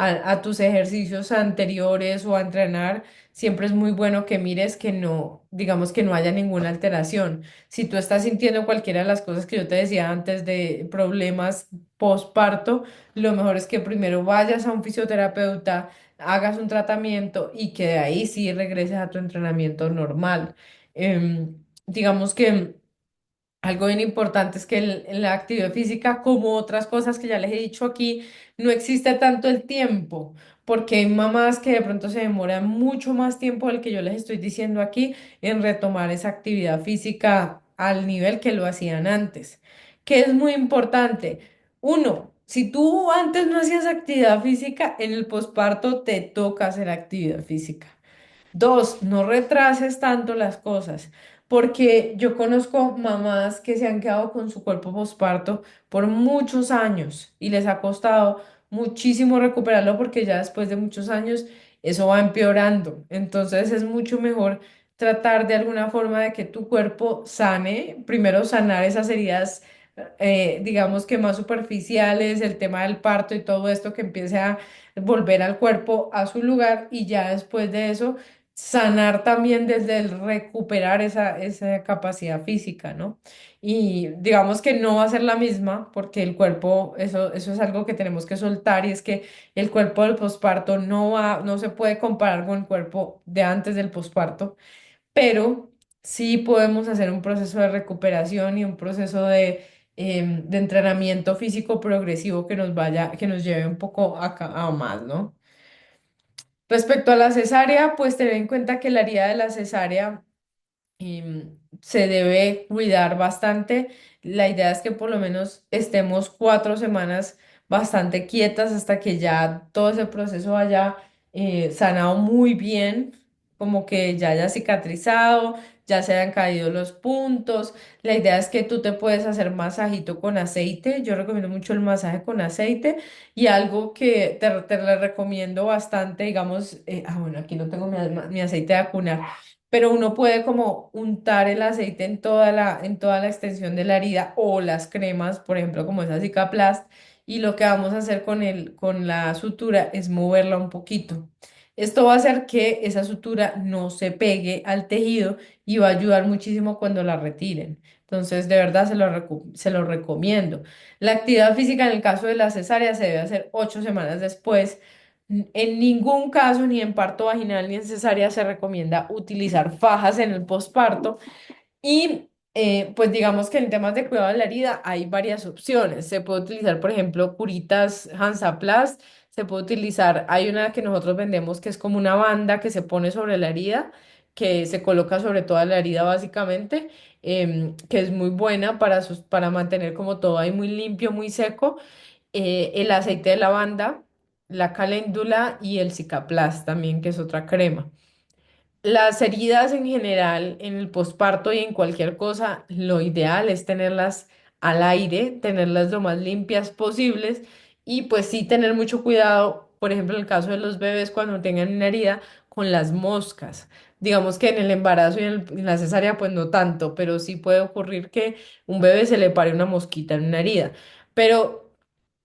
a tus ejercicios anteriores o a entrenar, siempre es muy bueno que mires que no, digamos que no haya ninguna alteración. Si tú estás sintiendo cualquiera de las cosas que yo te decía antes de problemas postparto, lo mejor es que primero vayas a un fisioterapeuta, hagas un tratamiento y que de ahí sí regreses a tu entrenamiento normal. Digamos que algo bien importante es que en la actividad física, como otras cosas que ya les he dicho aquí, no existe tanto el tiempo, porque hay mamás que de pronto se demoran mucho más tiempo del que yo les estoy diciendo aquí en retomar esa actividad física al nivel que lo hacían antes, que es muy importante. Uno, si tú antes no hacías actividad física, en el posparto te toca hacer actividad física. Dos, no retrases tanto las cosas, porque yo conozco mamás que se han quedado con su cuerpo posparto por muchos años y les ha costado muchísimo recuperarlo porque ya después de muchos años eso va empeorando. Entonces es mucho mejor tratar de alguna forma de que tu cuerpo sane, primero sanar esas heridas, digamos que más superficiales, el tema del parto y todo esto que empiece a volver al cuerpo a su lugar y ya después de eso sanar también desde el recuperar esa capacidad física, ¿no? Y digamos que no va a ser la misma porque el cuerpo, eso es algo que tenemos que soltar y es que el cuerpo del posparto no se puede comparar con el cuerpo de antes del posparto, pero sí podemos hacer un proceso de recuperación y un proceso de entrenamiento físico progresivo que nos lleve un poco a más, ¿no? Respecto a la cesárea, pues tener en cuenta que la herida de la cesárea se debe cuidar bastante. La idea es que por lo menos estemos 4 semanas bastante quietas hasta que ya todo ese proceso haya sanado muy bien, como que ya haya cicatrizado, ya se hayan caído los puntos. La idea es que tú te puedes hacer masajito con aceite. Yo recomiendo mucho el masaje con aceite y algo que te le recomiendo bastante, digamos, bueno, aquí no tengo mi aceite de acunar, pero uno puede como untar el aceite en toda la extensión de la herida o las cremas, por ejemplo, como esa Cicaplast, y lo que vamos a hacer con la sutura es moverla un poquito. Esto va a hacer que esa sutura no se pegue al tejido y va a ayudar muchísimo cuando la retiren. Entonces, de verdad se lo recomiendo. La actividad física en el caso de la cesárea se debe hacer 8 semanas después. En ningún caso, ni en parto vaginal ni en cesárea, se recomienda utilizar fajas en el posparto. Y pues digamos que en temas de cuidado de la herida hay varias opciones. Se puede utilizar, por ejemplo, curitas Hansaplast. Se puede utilizar, hay una que nosotros vendemos que es como una banda que se pone sobre la herida, que se coloca sobre toda la herida básicamente, que es muy buena para mantener como todo ahí muy limpio, muy seco. El aceite de lavanda, la caléndula y el Cicaplast también, que es otra crema. Las heridas en general, en el posparto y en cualquier cosa, lo ideal es tenerlas al aire, tenerlas lo más limpias posibles y pues sí tener mucho cuidado, por ejemplo, en el caso de los bebés cuando tengan una herida, con las moscas. Digamos que en el embarazo y en la cesárea pues no tanto, pero sí puede ocurrir que un bebé se le pare una mosquita en una herida. Pero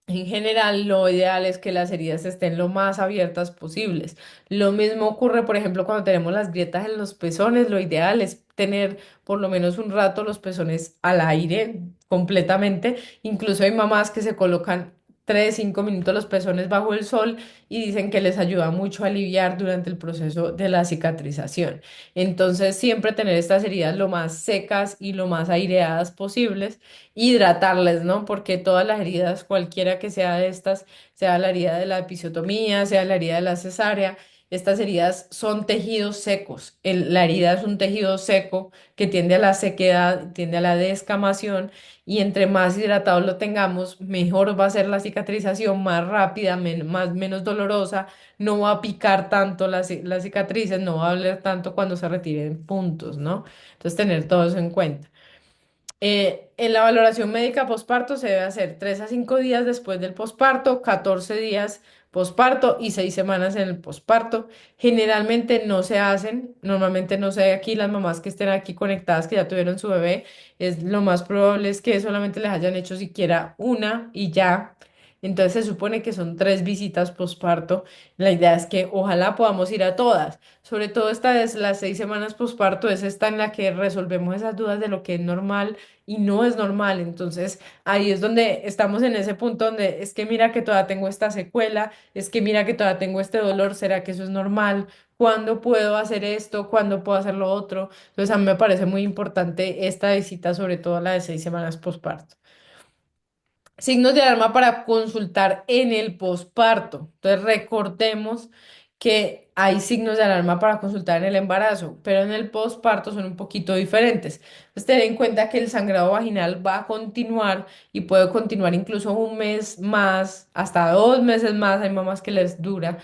en general, lo ideal es que las heridas estén lo más abiertas posibles. Lo mismo ocurre, por ejemplo, cuando tenemos las grietas en los pezones. Lo ideal es tener por lo menos un rato los pezones al aire completamente. Incluso hay mamás que se colocan 3, 5 minutos los pezones bajo el sol y dicen que les ayuda mucho a aliviar durante el proceso de la cicatrización. Entonces, siempre tener estas heridas lo más secas y lo más aireadas posibles, hidratarles, ¿no? Porque todas las heridas, cualquiera que sea de estas, sea la herida de la episiotomía, sea la herida de la cesárea, estas heridas son tejidos secos. La herida es un tejido seco que tiende a la sequedad, tiende a la descamación y entre más hidratados lo tengamos, mejor va a ser la cicatrización, más rápida, menos dolorosa, no va a picar tanto las cicatrices, no va a doler tanto cuando se retiren puntos, ¿no? Entonces, tener todo eso en cuenta. En la valoración médica posparto se debe hacer 3 a 5 días después del posparto, 14 días posparto y 6 semanas en el posparto. Generalmente no se hacen, normalmente no sé, aquí las mamás que estén aquí conectadas que ya tuvieron su bebé, es lo más probable es que solamente les hayan hecho siquiera una y ya. Entonces se supone que son 3 visitas posparto. La idea es que ojalá podamos ir a todas. Sobre todo esta es las 6 semanas posparto, es esta en la que resolvemos esas dudas de lo que es normal y no es normal. Entonces ahí es donde estamos en ese punto donde es que mira que todavía tengo esta secuela, es que mira que todavía tengo este dolor, ¿será que eso es normal? ¿Cuándo puedo hacer esto? ¿Cuándo puedo hacer lo otro? Entonces a mí me parece muy importante esta visita, sobre todo la de 6 semanas posparto. Signos de alarma para consultar en el posparto. Entonces, recordemos que hay signos de alarma para consultar en el embarazo, pero en el posparto son un poquito diferentes. Entonces, ten en cuenta que el sangrado vaginal va a continuar y puede continuar incluso un mes más, hasta 2 meses más. Hay mamás que les dura,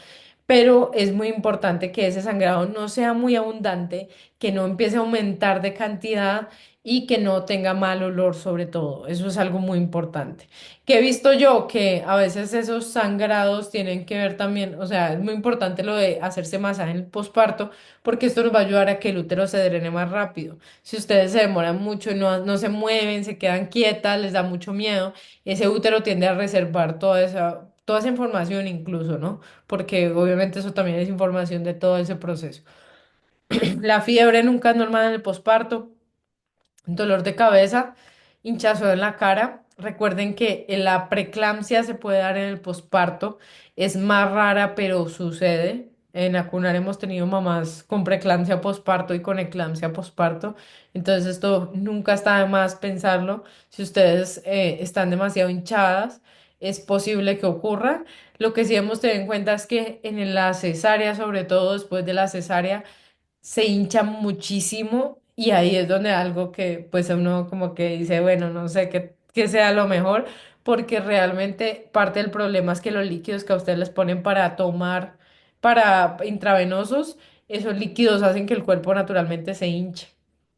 pero es muy importante que ese sangrado no sea muy abundante, que no empiece a aumentar de cantidad y que no tenga mal olor sobre todo. Eso es algo muy importante. Que he visto yo que a veces esos sangrados tienen que ver también, o sea, es muy importante lo de hacerse masaje en el posparto, porque esto nos va a ayudar a que el útero se drene más rápido. Si ustedes se demoran mucho y no se mueven, se quedan quietas, les da mucho miedo, ese útero tiende a reservar toda esa información incluso, ¿no? Porque obviamente eso también es información de todo ese proceso. La fiebre nunca es normal en el posparto. Dolor de cabeza, hinchazón en la cara. Recuerden que la preeclampsia se puede dar en el posparto. Es más rara, pero sucede. En Acunar hemos tenido mamás con preeclampsia posparto y con eclampsia posparto. Entonces esto nunca está de más pensarlo. Si ustedes están demasiado hinchadas, es posible que ocurra. Lo que sí hemos tenido en cuenta es que en la cesárea, sobre todo después de la cesárea, se hincha muchísimo y ahí es donde algo que pues uno como que dice, bueno, no sé qué sea lo mejor, porque realmente parte del problema es que los líquidos que a ustedes les ponen para tomar, para intravenosos, esos líquidos hacen que el cuerpo naturalmente se hinche.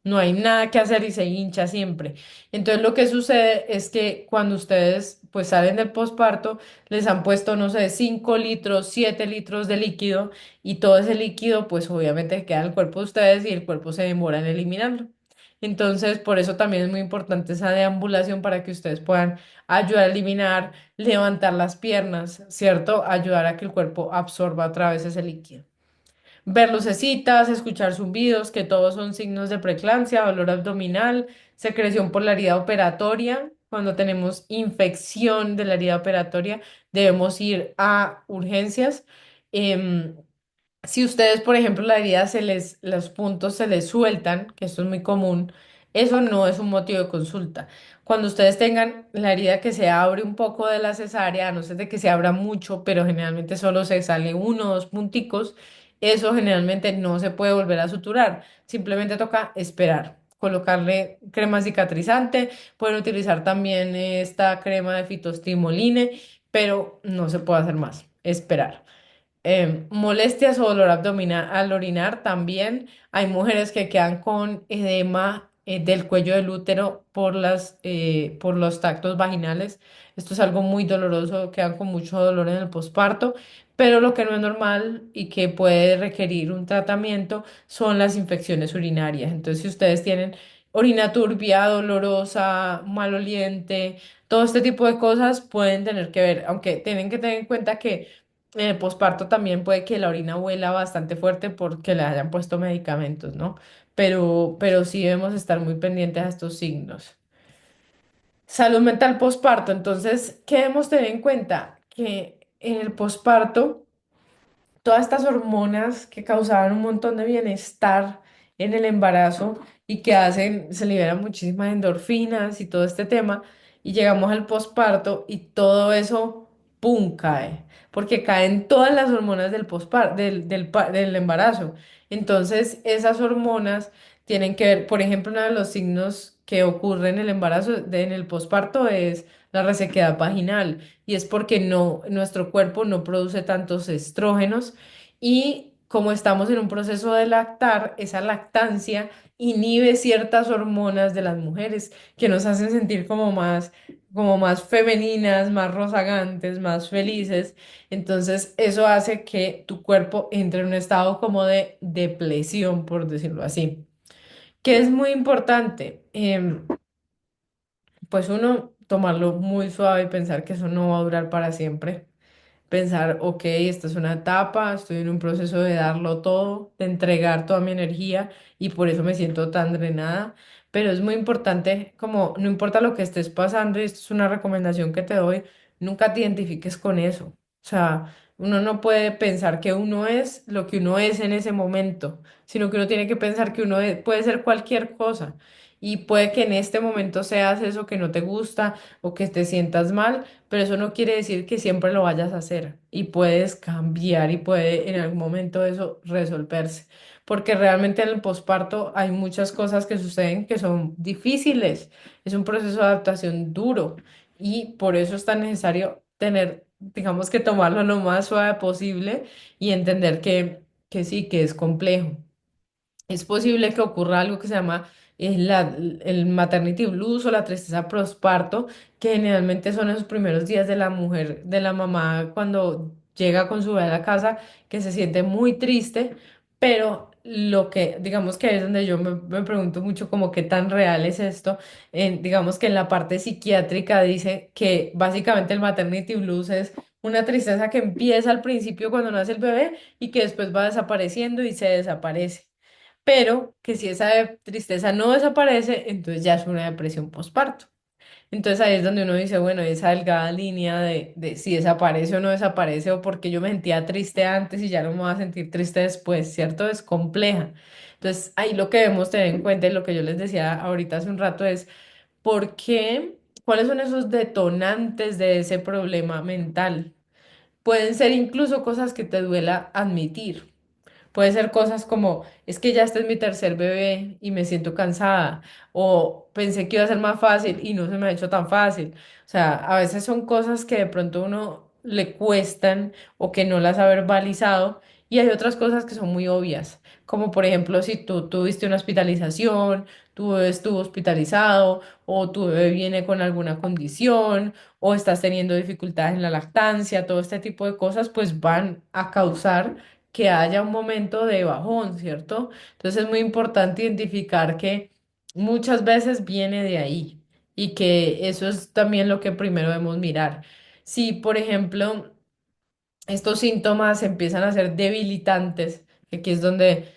No hay nada que hacer y se hincha siempre. Entonces lo que sucede es que cuando ustedes pues salen del posparto, les han puesto, no sé, 5 litros, 7 litros de líquido y todo ese líquido, pues obviamente queda en el cuerpo de ustedes y el cuerpo se demora en eliminarlo. Entonces, por eso también es muy importante esa deambulación para que ustedes puedan ayudar a eliminar, levantar las piernas, ¿cierto? Ayudar a que el cuerpo absorba otra vez ese líquido. Ver lucecitas, escuchar zumbidos, que todos son signos de preeclampsia, dolor abdominal, secreción por la herida operatoria. Cuando tenemos infección de la herida operatoria, debemos ir a urgencias. Em, si ustedes, por ejemplo, la herida los puntos se les sueltan, que esto es muy común, eso no es un motivo de consulta. Cuando ustedes tengan la herida que se abre un poco de la cesárea, a no ser de que se abra mucho, pero generalmente solo se sale 1 o 2 punticos, eso generalmente no se puede volver a suturar. Simplemente toca esperar. Colocarle crema cicatrizante, pueden utilizar también esta crema de fitostimuline, pero no se puede hacer más. Esperar. Molestias o dolor abdominal al orinar también. Hay mujeres que quedan con edema del cuello del útero por los tactos vaginales. Esto es algo muy doloroso, quedan con mucho dolor en el posparto, pero lo que no es normal y que puede requerir un tratamiento son las infecciones urinarias. Entonces, si ustedes tienen orina turbia, dolorosa, maloliente, todo este tipo de cosas pueden tener que ver, aunque tienen que tener en cuenta que en el posparto también puede que la orina huela bastante fuerte porque le hayan puesto medicamentos, ¿no? Pero sí debemos estar muy pendientes a estos signos. Salud mental posparto. Entonces, ¿qué debemos tener en cuenta? Que en el posparto todas estas hormonas que causaban un montón de bienestar en el embarazo y que hacen, se liberan muchísimas endorfinas y todo este tema, y llegamos al posparto y todo eso, ¡pum!, cae, porque caen todas las hormonas del del embarazo. Entonces, esas hormonas tienen que ver, por ejemplo, uno de los signos que ocurre en el embarazo, en el posparto, es la resequedad vaginal y es porque nuestro cuerpo no produce tantos estrógenos y como estamos en un proceso de lactar, esa lactancia inhibe ciertas hormonas de las mujeres que nos hacen sentir como más femeninas, más rozagantes, más felices. Entonces, eso hace que tu cuerpo entre en un estado como de depresión, por decirlo así. Que es muy importante. Pues uno tomarlo muy suave y pensar que eso no va a durar para siempre. Pensar, ok, esta es una etapa, estoy en un proceso de darlo todo, de entregar toda mi energía y por eso me siento tan drenada. Pero es muy importante, como no importa lo que estés pasando, y esto es una recomendación que te doy, nunca te identifiques con eso. O sea, uno no puede pensar que uno es lo que uno es en ese momento, sino que uno tiene que pensar que puede ser cualquier cosa. Y puede que en este momento seas eso que no te gusta o que te sientas mal, pero eso no quiere decir que siempre lo vayas a hacer y puedes cambiar y puede en algún momento eso resolverse. Porque realmente en el posparto hay muchas cosas que suceden que son difíciles. Es un proceso de adaptación duro y por eso es tan necesario tener, digamos que tomarlo lo más suave posible y entender que sí, que es complejo. Es posible que ocurra algo que se llama el maternity blues o la tristeza postparto, que generalmente son esos primeros días de la mujer, de la mamá, cuando llega con su bebé a la casa, que se siente muy triste, pero lo que, digamos que es donde yo me pregunto mucho como qué tan real es esto, digamos que en la parte psiquiátrica dice que básicamente el maternity blues es una tristeza que empieza al principio cuando nace el bebé y que después va desapareciendo y se desaparece, pero que si esa tristeza no desaparece, entonces ya es una depresión postparto. Entonces ahí es donde uno dice, bueno, esa delgada línea de si desaparece o no desaparece, o porque yo me sentía triste antes y ya no me voy a sentir triste después, ¿cierto? Es compleja. Entonces ahí lo que debemos tener en cuenta y lo que yo les decía ahorita hace un rato es, ¿por qué? ¿Cuáles son esos detonantes de ese problema mental? Pueden ser incluso cosas que te duela admitir. Puede ser cosas como, es que ya este es mi tercer bebé y me siento cansada, o pensé que iba a ser más fácil y no se me ha hecho tan fácil. O sea, a veces son cosas que de pronto a uno le cuestan o que no las ha verbalizado, y hay otras cosas que son muy obvias, como por ejemplo si tú tuviste una hospitalización, tu bebé estuvo hospitalizado, o tu bebé viene con alguna condición, o estás teniendo dificultades en la lactancia, todo este tipo de cosas pues van a causar que haya un momento de bajón, ¿cierto? Entonces es muy importante identificar que muchas veces viene de ahí y que eso es también lo que primero debemos mirar. Si, por ejemplo, estos síntomas empiezan a ser debilitantes, que aquí es donde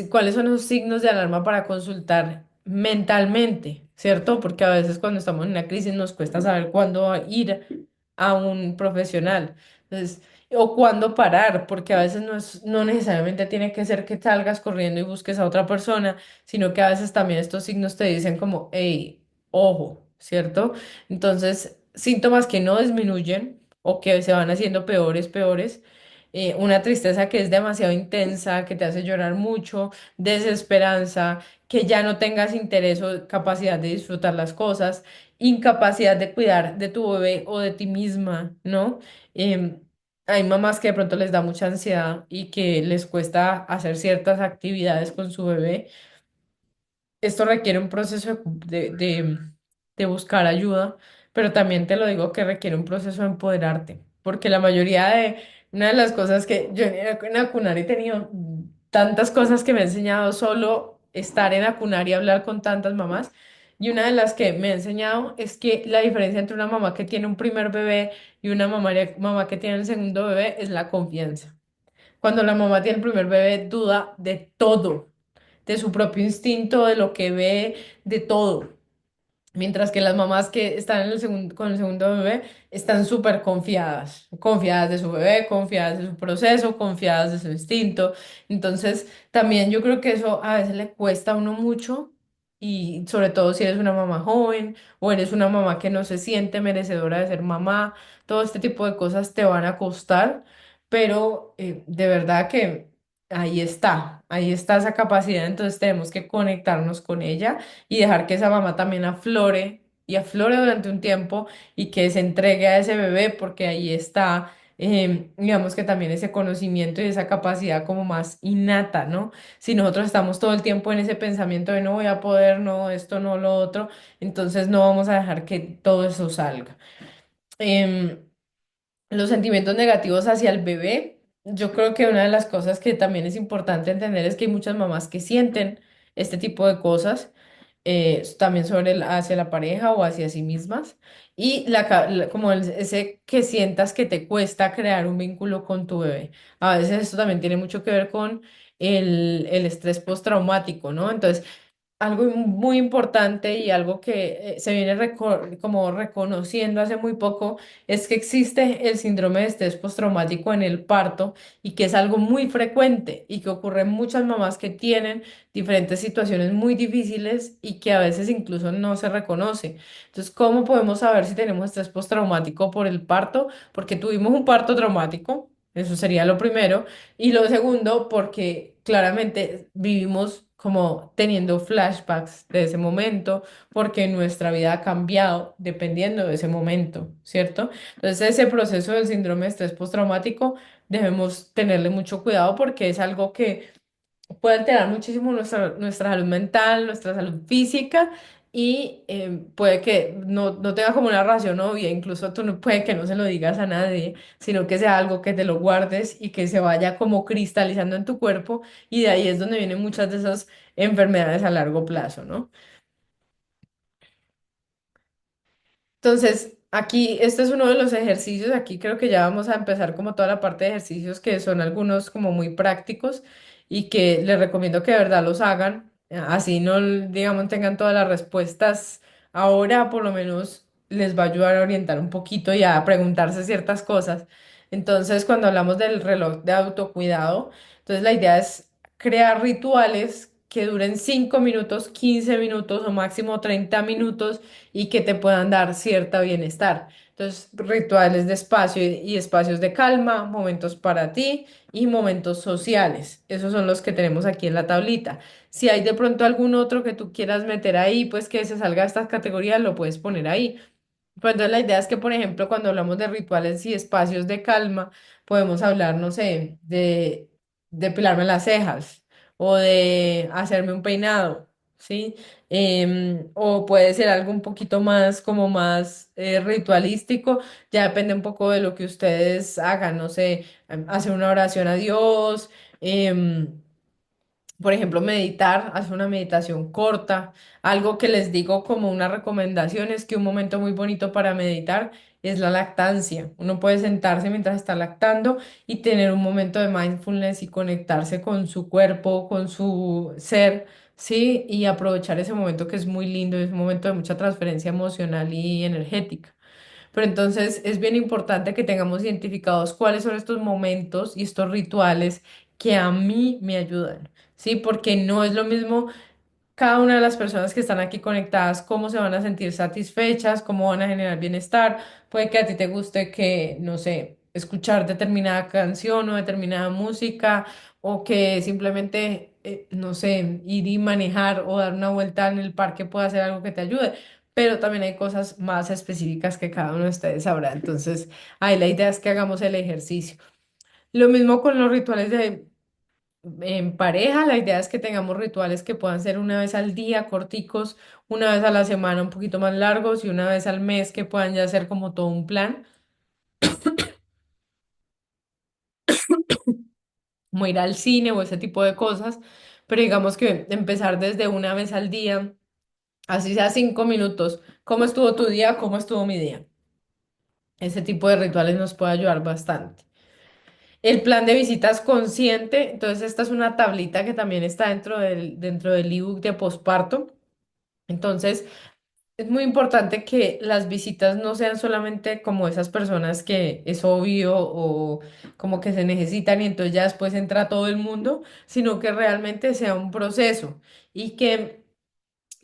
cuáles son esos signos de alarma para consultar mentalmente, ¿cierto? Porque a veces cuando estamos en una crisis nos cuesta saber cuándo ir a un profesional. Entonces, o cuándo parar, porque a veces no necesariamente tiene que ser que salgas corriendo y busques a otra persona, sino que a veces también estos signos te dicen como, hey, ojo, ¿cierto? Entonces, síntomas que no disminuyen o que se van haciendo peores, peores, una tristeza que es demasiado intensa, que te hace llorar mucho, desesperanza, que ya no tengas interés o capacidad de disfrutar las cosas, incapacidad de cuidar de tu bebé o de ti misma, ¿no? Em, Hay mamás que de pronto les da mucha ansiedad y que les cuesta hacer ciertas actividades con su bebé. Esto requiere un proceso de buscar ayuda, pero también te lo digo que requiere un proceso de empoderarte, porque la mayoría una de las cosas que yo en Acunar he tenido tantas cosas que me ha enseñado solo estar en Acunar y hablar con tantas mamás, y una de las que me ha enseñado es que la diferencia entre una mamá que tiene un primer bebé y una mamá que tiene el segundo bebé es la confianza. Cuando la mamá tiene el primer bebé, duda de todo, de su propio instinto, de lo que ve, de todo. Mientras que las mamás que están en con el segundo bebé están súper confiadas, confiadas de su bebé, confiadas de su proceso, confiadas de su instinto. Entonces, también yo creo que eso a veces le cuesta a uno mucho, y sobre todo si eres una mamá joven o eres una mamá que no se siente merecedora de ser mamá, todo este tipo de cosas te van a costar, pero de verdad que ahí está esa capacidad, entonces tenemos que conectarnos con ella y dejar que esa mamá también aflore y aflore durante un tiempo y que se entregue a ese bebé, porque ahí está, digamos que también ese conocimiento y esa capacidad como más innata, ¿no? Si nosotros estamos todo el tiempo en ese pensamiento de no voy a poder, no, esto, no, lo otro, entonces no vamos a dejar que todo eso salga. Em, los sentimientos negativos hacia el bebé, yo creo que una de las cosas que también es importante entender es que hay muchas mamás que sienten este tipo de cosas, también sobre hacia la pareja o hacia sí mismas. Y como ese que sientas que te cuesta crear un vínculo con tu bebé. A veces esto también tiene mucho que ver con el estrés postraumático, ¿no? Entonces, algo muy importante y algo que se viene como reconociendo hace muy poco es que existe el síndrome de estrés postraumático en el parto y que es algo muy frecuente y que ocurre en muchas mamás que tienen diferentes situaciones muy difíciles y que a veces incluso no se reconoce. Entonces, ¿cómo podemos saber si tenemos estrés postraumático por el parto? Porque tuvimos un parto traumático, eso sería lo primero. Y lo segundo, porque claramente vivimos como teniendo flashbacks de ese momento, porque nuestra vida ha cambiado dependiendo de ese momento, ¿cierto? Entonces, ese proceso del síndrome de estrés postraumático debemos tenerle mucho cuidado porque es algo que puede alterar muchísimo nuestra salud mental, nuestra salud física y puede que no tenga como una razón obvia, incluso tú no, puede que no se lo digas a nadie, sino que sea algo que te lo guardes y que se vaya como cristalizando en tu cuerpo y de ahí es donde vienen muchas de esas enfermedades a largo plazo, ¿no? Entonces, aquí, este es uno de los ejercicios, aquí creo que ya vamos a empezar como toda la parte de ejercicios que son algunos como muy prácticos y que les recomiendo que de verdad los hagan, así no, digamos, tengan todas las respuestas ahora, por lo menos les va a ayudar a orientar un poquito y a preguntarse ciertas cosas. Entonces, cuando hablamos del reloj de autocuidado, entonces la idea es crear rituales que duren 5 minutos, 15 minutos o máximo 30 minutos y que te puedan dar cierta bienestar. Entonces, rituales de espacio y espacios de calma, momentos para ti y momentos sociales. Esos son los que tenemos aquí en la tablita. Si hay de pronto algún otro que tú quieras meter ahí, pues que se salga de estas categorías, lo puedes poner ahí. Pues entonces la idea es que, por ejemplo, cuando hablamos de rituales y espacios de calma, podemos hablar, no sé, de depilarme las cejas o de hacerme un peinado, ¿sí? O puede ser algo un poquito más, como más ritualístico, ya depende un poco de lo que ustedes hagan, no sé, hacer una oración a Dios, em, por ejemplo, meditar, hacer una meditación corta. Algo que les digo como una recomendación es que un momento muy bonito para meditar es la lactancia. Uno puede sentarse mientras está lactando y tener un momento de mindfulness y conectarse con su cuerpo, con su ser, ¿sí? Y aprovechar ese momento que es muy lindo, es un momento de mucha transferencia emocional y energética. Pero entonces es bien importante que tengamos identificados cuáles son estos momentos y estos rituales que a mí me ayudan, ¿sí? Porque no es lo mismo cada una de las personas que están aquí conectadas, cómo se van a sentir satisfechas, cómo van a generar bienestar. Puede que a ti te guste que, no sé, escuchar determinada canción o determinada música, o que simplemente, no sé, ir y manejar o dar una vuelta en el parque pueda ser algo que te ayude. Pero también hay cosas más específicas que cada uno de ustedes sabrá. Entonces, ahí la idea es que hagamos el ejercicio. Lo mismo con los rituales de en pareja, la idea es que tengamos rituales que puedan ser una vez al día, corticos, una vez a la semana, un poquito más largos y una vez al mes que puedan ya ser como todo un plan, como ir al cine o ese tipo de cosas, pero digamos que empezar desde una vez al día, así sea 5 minutos. ¿Cómo estuvo tu día? ¿Cómo estuvo mi día? Ese tipo de rituales nos puede ayudar bastante. El plan de visitas consciente, entonces esta es una tablita que también está dentro del ebook de posparto. Entonces, es muy importante que las visitas no sean solamente como esas personas que es obvio o como que se necesitan y entonces ya después entra todo el mundo, sino que realmente sea un proceso y que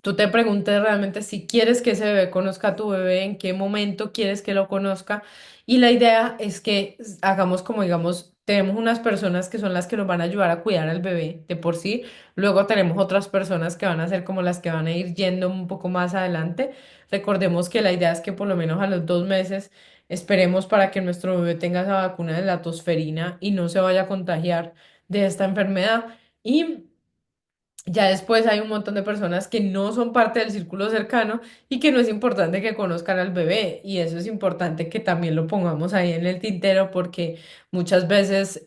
tú te preguntes realmente si quieres que ese bebé conozca a tu bebé, en qué momento quieres que lo conozca. Y la idea es que hagamos como, digamos, tenemos unas personas que son las que nos van a ayudar a cuidar al bebé de por sí. Luego tenemos otras personas que van a ser como las que van a ir yendo un poco más adelante. Recordemos que la idea es que por lo menos a los 2 meses esperemos para que nuestro bebé tenga esa vacuna de la tosferina y no se vaya a contagiar de esta enfermedad. Y ya después hay un montón de personas que no son parte del círculo cercano y que no es importante que conozcan al bebé. Y eso es importante que también lo pongamos ahí en el tintero porque muchas veces,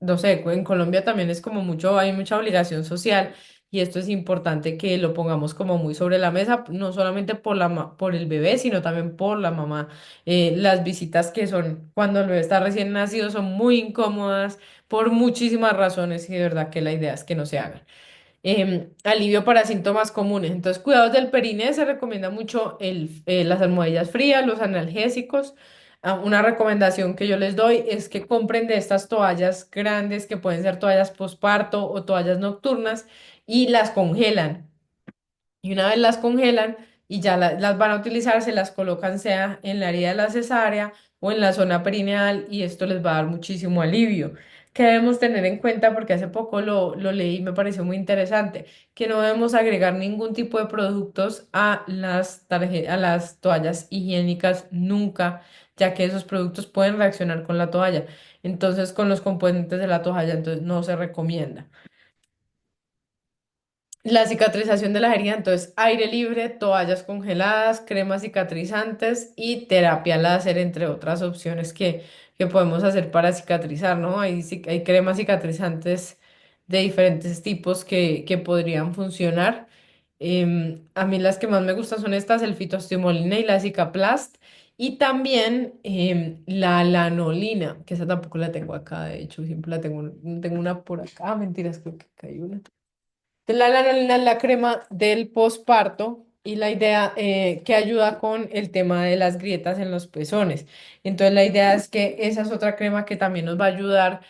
no sé, en Colombia también es como mucho, hay mucha obligación social y esto es importante que lo pongamos como muy sobre la mesa, no solamente por por el bebé, sino también por la mamá. Las visitas que son cuando el bebé está recién nacido son muy incómodas por muchísimas razones y de verdad que la idea es que no se hagan. Alivio para síntomas comunes. Entonces, cuidados del perine, se recomienda mucho las almohadillas frías, los analgésicos. Una recomendación que yo les doy es que compren de estas toallas grandes que pueden ser toallas posparto o toallas nocturnas y las congelan. Y una vez las congelan y ya las van a utilizar, se las colocan sea en la herida de la cesárea o en la zona perineal y esto les va a dar muchísimo alivio. ¿Qué debemos tener en cuenta? Porque hace poco lo leí y me pareció muy interesante, que no debemos agregar ningún tipo de productos a a las toallas higiénicas nunca, ya que esos productos pueden reaccionar con la toalla. Entonces, con los componentes de la toalla, entonces no se recomienda. La cicatrización de la herida, entonces aire libre, toallas congeladas, cremas cicatrizantes y terapia láser, entre otras opciones que podemos hacer para cicatrizar, ¿no? Hay cremas cicatrizantes de diferentes tipos que podrían funcionar. A mí las que más me gustan son estas, el fitostimolina y la Cicaplast. Y también la lanolina, que esa tampoco la tengo acá, de hecho, siempre tengo una por acá. Ah, mentiras, creo que acá hay una. La lanolina es la crema del posparto y la idea que ayuda con el tema de las grietas en los pezones. Entonces la idea es que esa es otra crema que también nos va a ayudar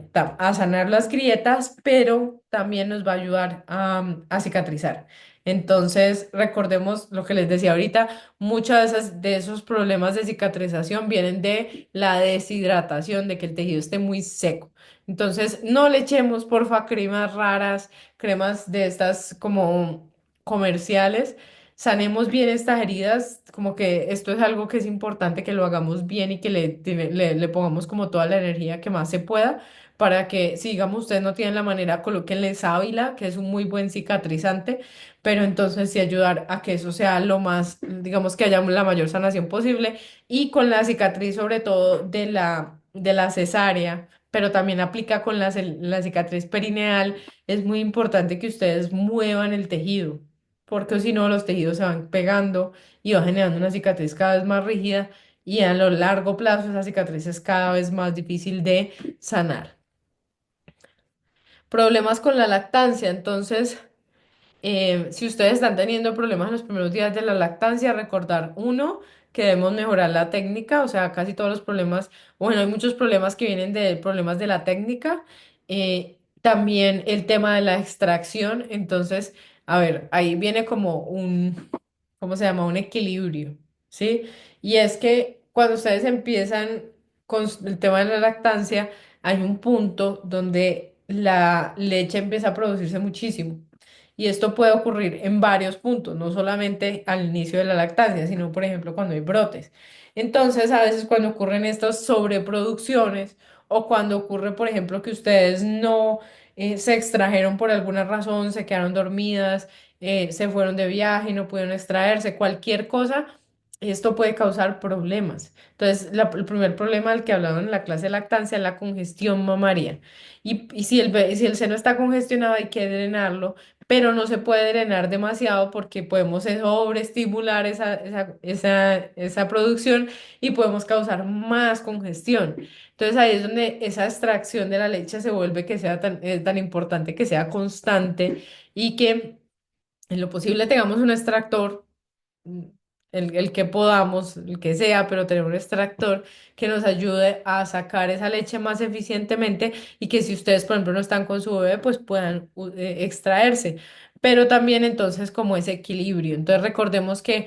a sanar las grietas, pero también nos va a ayudar a cicatrizar. Entonces recordemos lo que les decía ahorita, muchos de esos problemas de cicatrización vienen de la deshidratación, de que el tejido esté muy seco. Entonces no le echemos, porfa, cremas raras, cremas de estas como comerciales, sanemos bien estas heridas, como que esto es algo que es importante que lo hagamos bien y que le pongamos como toda la energía que más se pueda para que, si digamos ustedes no tienen la manera, colóquenle sábila, que es un muy buen cicatrizante, pero entonces sí ayudar a que eso sea lo más, digamos que haya la mayor sanación posible y con la cicatriz sobre todo de la cesárea, pero también aplica con la cicatriz perineal, es muy importante que ustedes muevan el tejido, porque si no los tejidos se van pegando y va generando una cicatriz cada vez más rígida y a lo largo plazo esa cicatriz es cada vez más difícil de sanar. Problemas con la lactancia, entonces, si ustedes están teniendo problemas en los primeros días de la lactancia, recordar uno, que debemos mejorar la técnica, o sea, casi todos los problemas, bueno, hay muchos problemas que vienen de problemas de la técnica. También el tema de la extracción, entonces, a ver, ahí viene como ¿cómo se llama? Un equilibrio, ¿sí? Y es que cuando ustedes empiezan con el tema de la lactancia, hay un punto donde la leche empieza a producirse muchísimo. Y esto puede ocurrir en varios puntos, no solamente al inicio de la lactancia, sino, por ejemplo, cuando hay brotes. Entonces, a veces cuando ocurren estas sobreproducciones o cuando ocurre, por ejemplo, que ustedes no se extrajeron por alguna razón, se quedaron dormidas, se fueron de viaje y no pudieron extraerse, cualquier cosa, esto puede causar problemas. Entonces, el primer problema del que hablaban en la clase de lactancia es la congestión mamaria. Y si si el seno está congestionado, hay que drenarlo, pero no se puede drenar demasiado porque podemos sobreestimular esa producción y podemos causar más congestión. Entonces ahí es donde esa extracción de la leche se vuelve que sea tan importante, que sea constante y que en lo posible tengamos un extractor, mm, el que podamos, el que sea, pero tener un extractor que nos ayude a sacar esa leche más eficientemente y que si ustedes, por ejemplo, no están con su bebé, pues puedan extraerse. Pero también entonces como ese equilibrio. Entonces recordemos que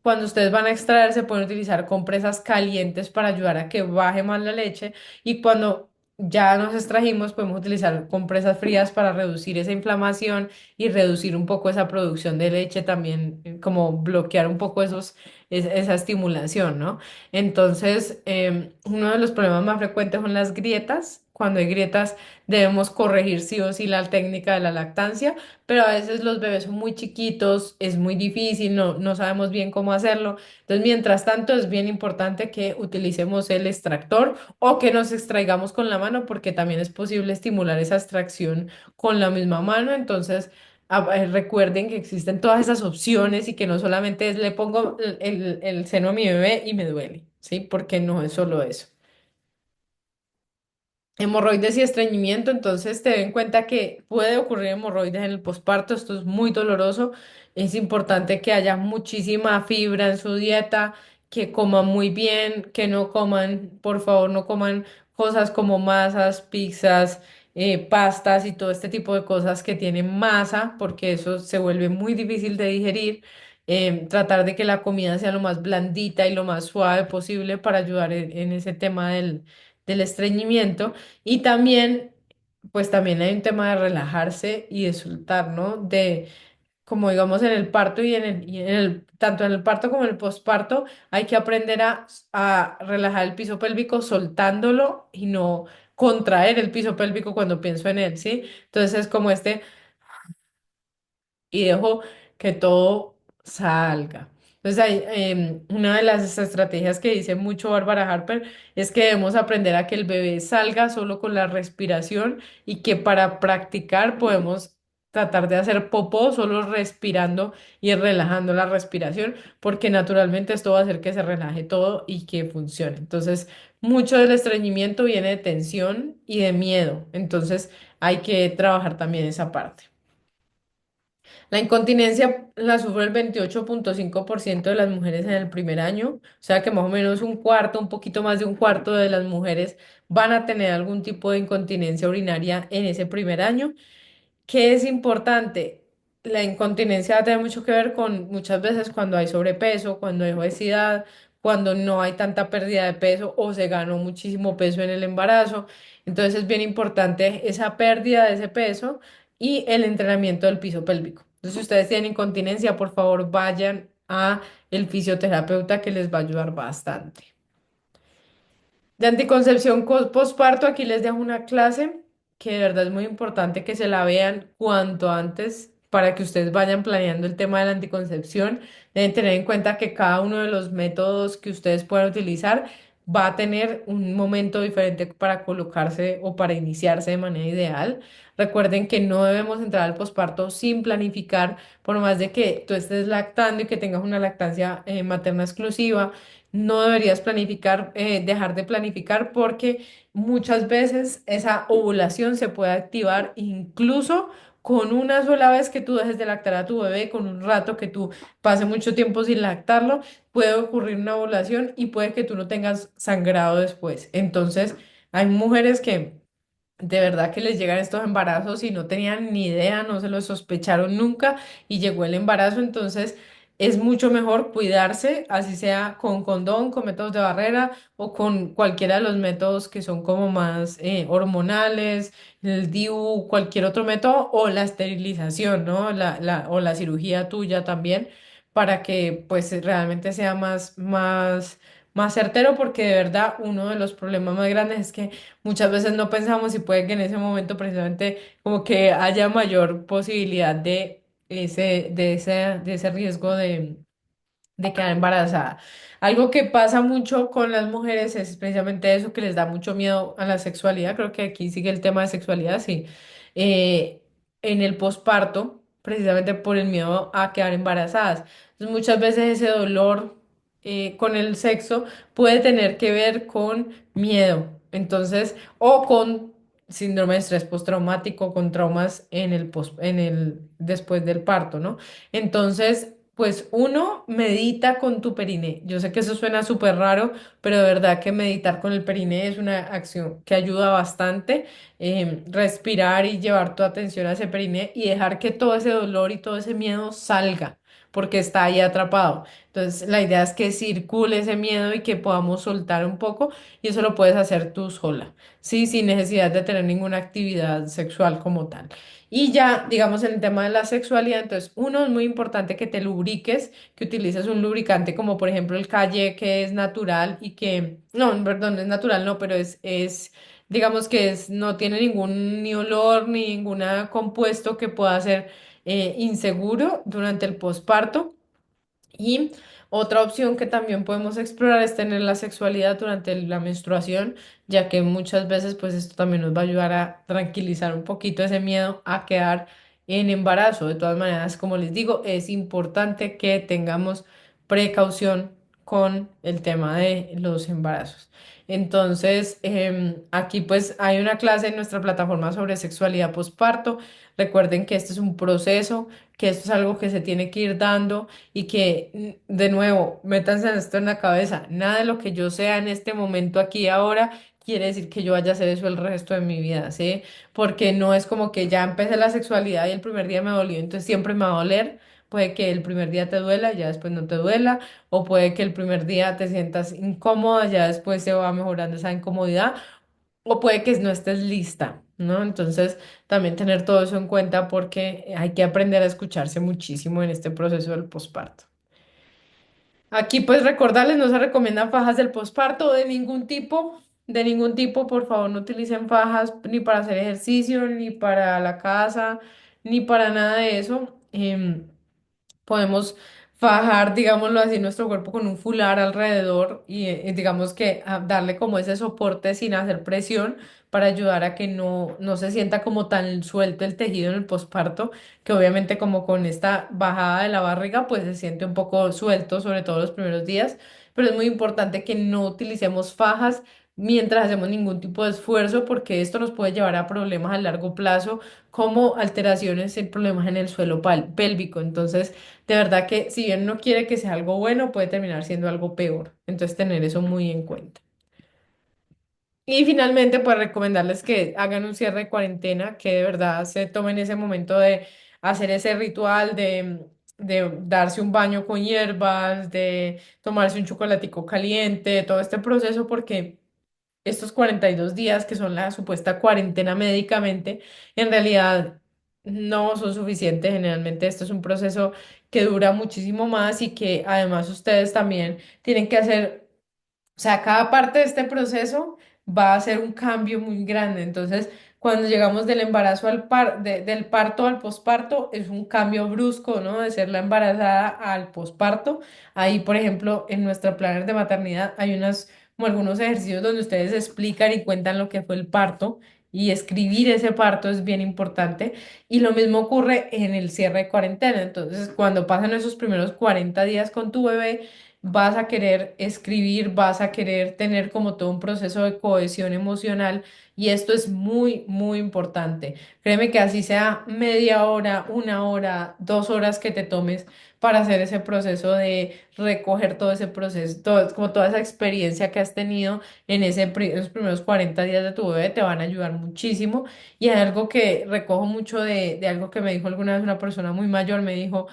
cuando ustedes van a extraerse pueden utilizar compresas calientes para ayudar a que baje más la leche y cuando ya nos extrajimos podemos utilizar compresas frías para reducir esa inflamación y reducir un poco esa producción de leche también, como bloquear un poco esa estimulación, ¿no? Entonces, uno de los problemas más frecuentes son las grietas cuando hay grietas debemos corregir sí o sí la técnica de la lactancia, pero a veces los bebés son muy chiquitos, es muy difícil, no sabemos bien cómo hacerlo. Entonces, mientras tanto, es bien importante que utilicemos el extractor o que nos extraigamos con la mano, porque también es posible estimular esa extracción con la misma mano. Entonces, recuerden que existen todas esas opciones y que no solamente es le pongo el seno a mi bebé y me duele, ¿sí? Porque no es solo eso. Hemorroides y estreñimiento, entonces ten en cuenta que puede ocurrir hemorroides en el posparto, esto es muy doloroso, es importante que haya muchísima fibra en su dieta, que coman muy bien, que no coman, por favor, no coman cosas como masas, pizzas, pastas y todo este tipo de cosas que tienen masa, porque eso se vuelve muy difícil de digerir. Tratar de que la comida sea lo más blandita y lo más suave posible para ayudar en ese tema del estreñimiento. Y también, pues también hay un tema de relajarse y de soltar, ¿no? De, como digamos en el parto tanto en el parto como en el posparto, hay que aprender a relajar el piso pélvico soltándolo y no contraer el piso pélvico cuando pienso en él, ¿sí? Entonces es como y dejo que todo salga. Entonces, una de las estrategias que dice mucho Bárbara Harper es que debemos aprender a que el bebé salga solo con la respiración y que para practicar podemos tratar de hacer popó solo respirando y relajando la respiración, porque naturalmente esto va a hacer que se relaje todo y que funcione. Entonces, mucho del estreñimiento viene de tensión y de miedo. Entonces, hay que trabajar también esa parte. La incontinencia la sufre el 28,5% de las mujeres en el primer año, o sea que más o menos un cuarto, un poquito más de un cuarto de las mujeres van a tener algún tipo de incontinencia urinaria en ese primer año. ¿Qué es importante? La incontinencia tiene mucho que ver con muchas veces cuando hay sobrepeso, cuando hay obesidad, cuando no hay tanta pérdida de peso o se ganó muchísimo peso en el embarazo. Entonces es bien importante esa pérdida de ese peso y el entrenamiento del piso pélvico. Entonces, si ustedes tienen incontinencia, por favor vayan a el fisioterapeuta que les va a ayudar bastante. De anticoncepción posparto, aquí les dejo una clase que de verdad es muy importante que se la vean cuanto antes para que ustedes vayan planeando el tema de la anticoncepción. Deben tener en cuenta que cada uno de los métodos que ustedes puedan utilizar va a tener un momento diferente para colocarse o para iniciarse de manera ideal. Recuerden que no debemos entrar al posparto sin planificar, por más de que tú estés lactando y que tengas una lactancia materna exclusiva. No deberías planificar, dejar de planificar porque muchas veces esa ovulación se puede activar incluso con una sola vez que tú dejes de lactar a tu bebé, con un rato que tú pases mucho tiempo sin lactarlo, puede ocurrir una ovulación y puede que tú no tengas sangrado después. Entonces, hay mujeres que de verdad que les llegan estos embarazos y no tenían ni idea, no se lo sospecharon nunca y llegó el embarazo, entonces es mucho mejor cuidarse, así sea con condón, con métodos de barrera o con cualquiera de los métodos que son como más hormonales, el DIU, cualquier otro método o la esterilización, ¿no? O la cirugía tuya también para que pues realmente sea más certero porque de verdad uno de los problemas más grandes es que muchas veces no pensamos y puede que en ese momento precisamente como que haya mayor posibilidad de ese riesgo de quedar embarazada. Algo que pasa mucho con las mujeres es precisamente eso que les da mucho miedo a la sexualidad. Creo que aquí sigue el tema de sexualidad, sí. Eh, en el posparto, precisamente por el miedo a quedar embarazadas. Entonces, muchas veces ese dolor con el sexo puede tener que ver con miedo. Entonces, o con síndrome de estrés postraumático, con traumas después del parto, ¿no? Entonces, pues uno medita con tu periné. Yo sé que eso suena súper raro, pero de verdad que meditar con el periné es una acción que ayuda bastante. Respirar y llevar tu atención a ese periné y dejar que todo ese dolor y todo ese miedo salga, porque está ahí atrapado. Entonces, la idea es que circule ese miedo y que podamos soltar un poco y eso lo puedes hacer tú sola, sí, sin necesidad de tener ninguna actividad sexual como tal. Y ya, digamos, en el tema de la sexualidad, entonces, uno, es muy importante que te lubriques, que utilices un lubricante como por ejemplo el Calle, que es natural y que, no, perdón, no es natural, no, pero es digamos que no tiene ningún ni olor ni ningún compuesto que pueda ser inseguro durante el posparto. Y otra opción que también podemos explorar es tener la sexualidad durante la menstruación, ya que muchas veces pues esto también nos va a ayudar a tranquilizar un poquito ese miedo a quedar en embarazo. De todas maneras, como les digo, es importante que tengamos precaución con el tema de los embarazos. Entonces, aquí pues hay una clase en nuestra plataforma sobre sexualidad posparto. Recuerden que este es un proceso, que esto es algo que se tiene que ir dando y que, de nuevo, métanse esto en la cabeza. Nada de lo que yo sea en este momento, aquí y ahora, quiere decir que yo vaya a hacer eso el resto de mi vida, ¿sí? Porque no es como que ya empecé la sexualidad y el primer día me dolió, entonces siempre me va a doler. Puede que el primer día te duela, ya después no te duela, o puede que el primer día te sientas incómoda, ya después se va mejorando esa incomodidad, o puede que no estés lista, ¿no? Entonces, también tener todo eso en cuenta porque hay que aprender a escucharse muchísimo en este proceso del posparto. Aquí, pues, recordarles, no se recomiendan fajas del posparto de ningún tipo, por favor, no utilicen fajas ni para hacer ejercicio, ni para la casa, ni para nada de eso. Podemos fajar, digámoslo así, nuestro cuerpo con un fular alrededor y digamos que darle como ese soporte sin hacer presión para ayudar a que no se sienta como tan suelto el tejido en el posparto, que obviamente como con esta bajada de la barriga pues se siente un poco suelto, sobre todo los primeros días, pero es muy importante que no utilicemos fajas mientras hacemos ningún tipo de esfuerzo porque esto nos puede llevar a problemas a largo plazo como alteraciones y problemas en el suelo pélvico. Entonces, de verdad que si bien no quiere que sea algo bueno, puede terminar siendo algo peor. Entonces, tener eso muy en cuenta. Y finalmente, pues recomendarles que hagan un cierre de cuarentena, que de verdad se tomen ese momento de hacer ese ritual de darse un baño con hierbas, de tomarse un chocolatico caliente, todo este proceso, porque estos 42 días, que son la supuesta cuarentena médicamente, en realidad no son suficientes. Generalmente esto es un proceso que dura muchísimo más y que además ustedes también tienen que hacer, o sea, cada parte de este proceso va a ser un cambio muy grande. Entonces, cuando llegamos del embarazo del parto al posparto, es un cambio brusco, ¿no? De ser la embarazada al posparto. Ahí, por ejemplo, en nuestra planner de maternidad hay como algunos ejercicios donde ustedes explican y cuentan lo que fue el parto. Y escribir ese parto es bien importante. Y lo mismo ocurre en el cierre de cuarentena. Entonces, cuando pasan esos primeros 40 días con tu bebé, vas a querer escribir, vas a querer tener como todo un proceso de cohesión emocional y esto es muy, muy importante. Créeme que así sea media hora, una hora, 2 horas que te tomes para hacer ese proceso de recoger todo ese proceso, como toda esa experiencia que has tenido en esos primeros 40 días de tu bebé, te van a ayudar muchísimo. Y es algo que recojo mucho de algo que me dijo alguna vez una persona muy mayor, me dijo,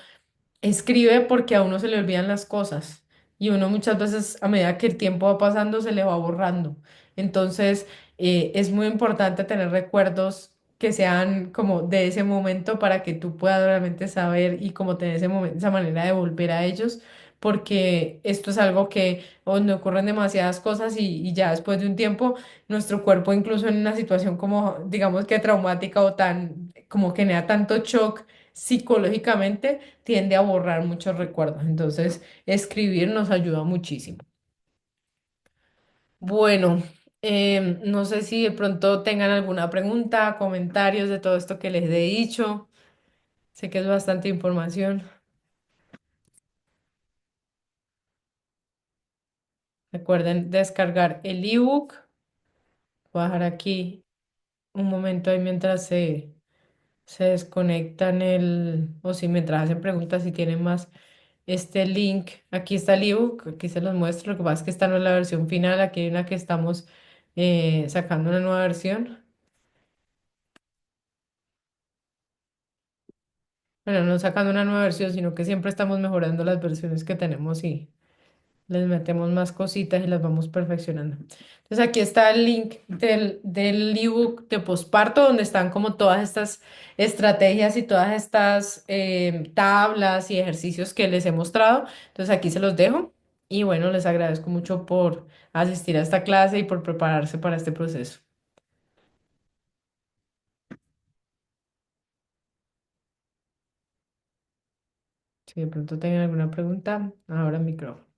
escribe porque a uno se le olvidan las cosas y uno muchas veces a medida que el tiempo va pasando se le va borrando. Entonces, es muy importante tener recuerdos que sean como de ese momento para que tú puedas realmente saber y como tener ese momento, esa manera de volver a ellos, porque esto es algo que donde ocurren demasiadas cosas y ya después de un tiempo nuestro cuerpo incluso en una situación como digamos que traumática o tan como que genera tanto shock psicológicamente tiende a borrar muchos recuerdos. Entonces, escribir nos ayuda muchísimo. Bueno, no sé si de pronto tengan alguna pregunta, comentarios de todo esto que les he dicho. Sé que es bastante información. Recuerden descargar el ebook. Voy a dejar aquí un momento ahí mientras se desconectan o si mientras hacen preguntas si tienen más. Este link, aquí está el ebook, aquí se los muestro. Lo que pasa es que esta no es la versión final, aquí hay una que estamos sacando una nueva versión. Bueno, no sacando una nueva versión, sino que siempre estamos mejorando las versiones que tenemos y les metemos más cositas y las vamos perfeccionando. Entonces aquí está el link del ebook de posparto, donde están como todas estas estrategias y todas estas tablas y ejercicios que les he mostrado. Entonces aquí se los dejo y bueno, les agradezco mucho por asistir a esta clase y por prepararse para este proceso. Si de pronto tienen alguna pregunta, ahora el micrófono.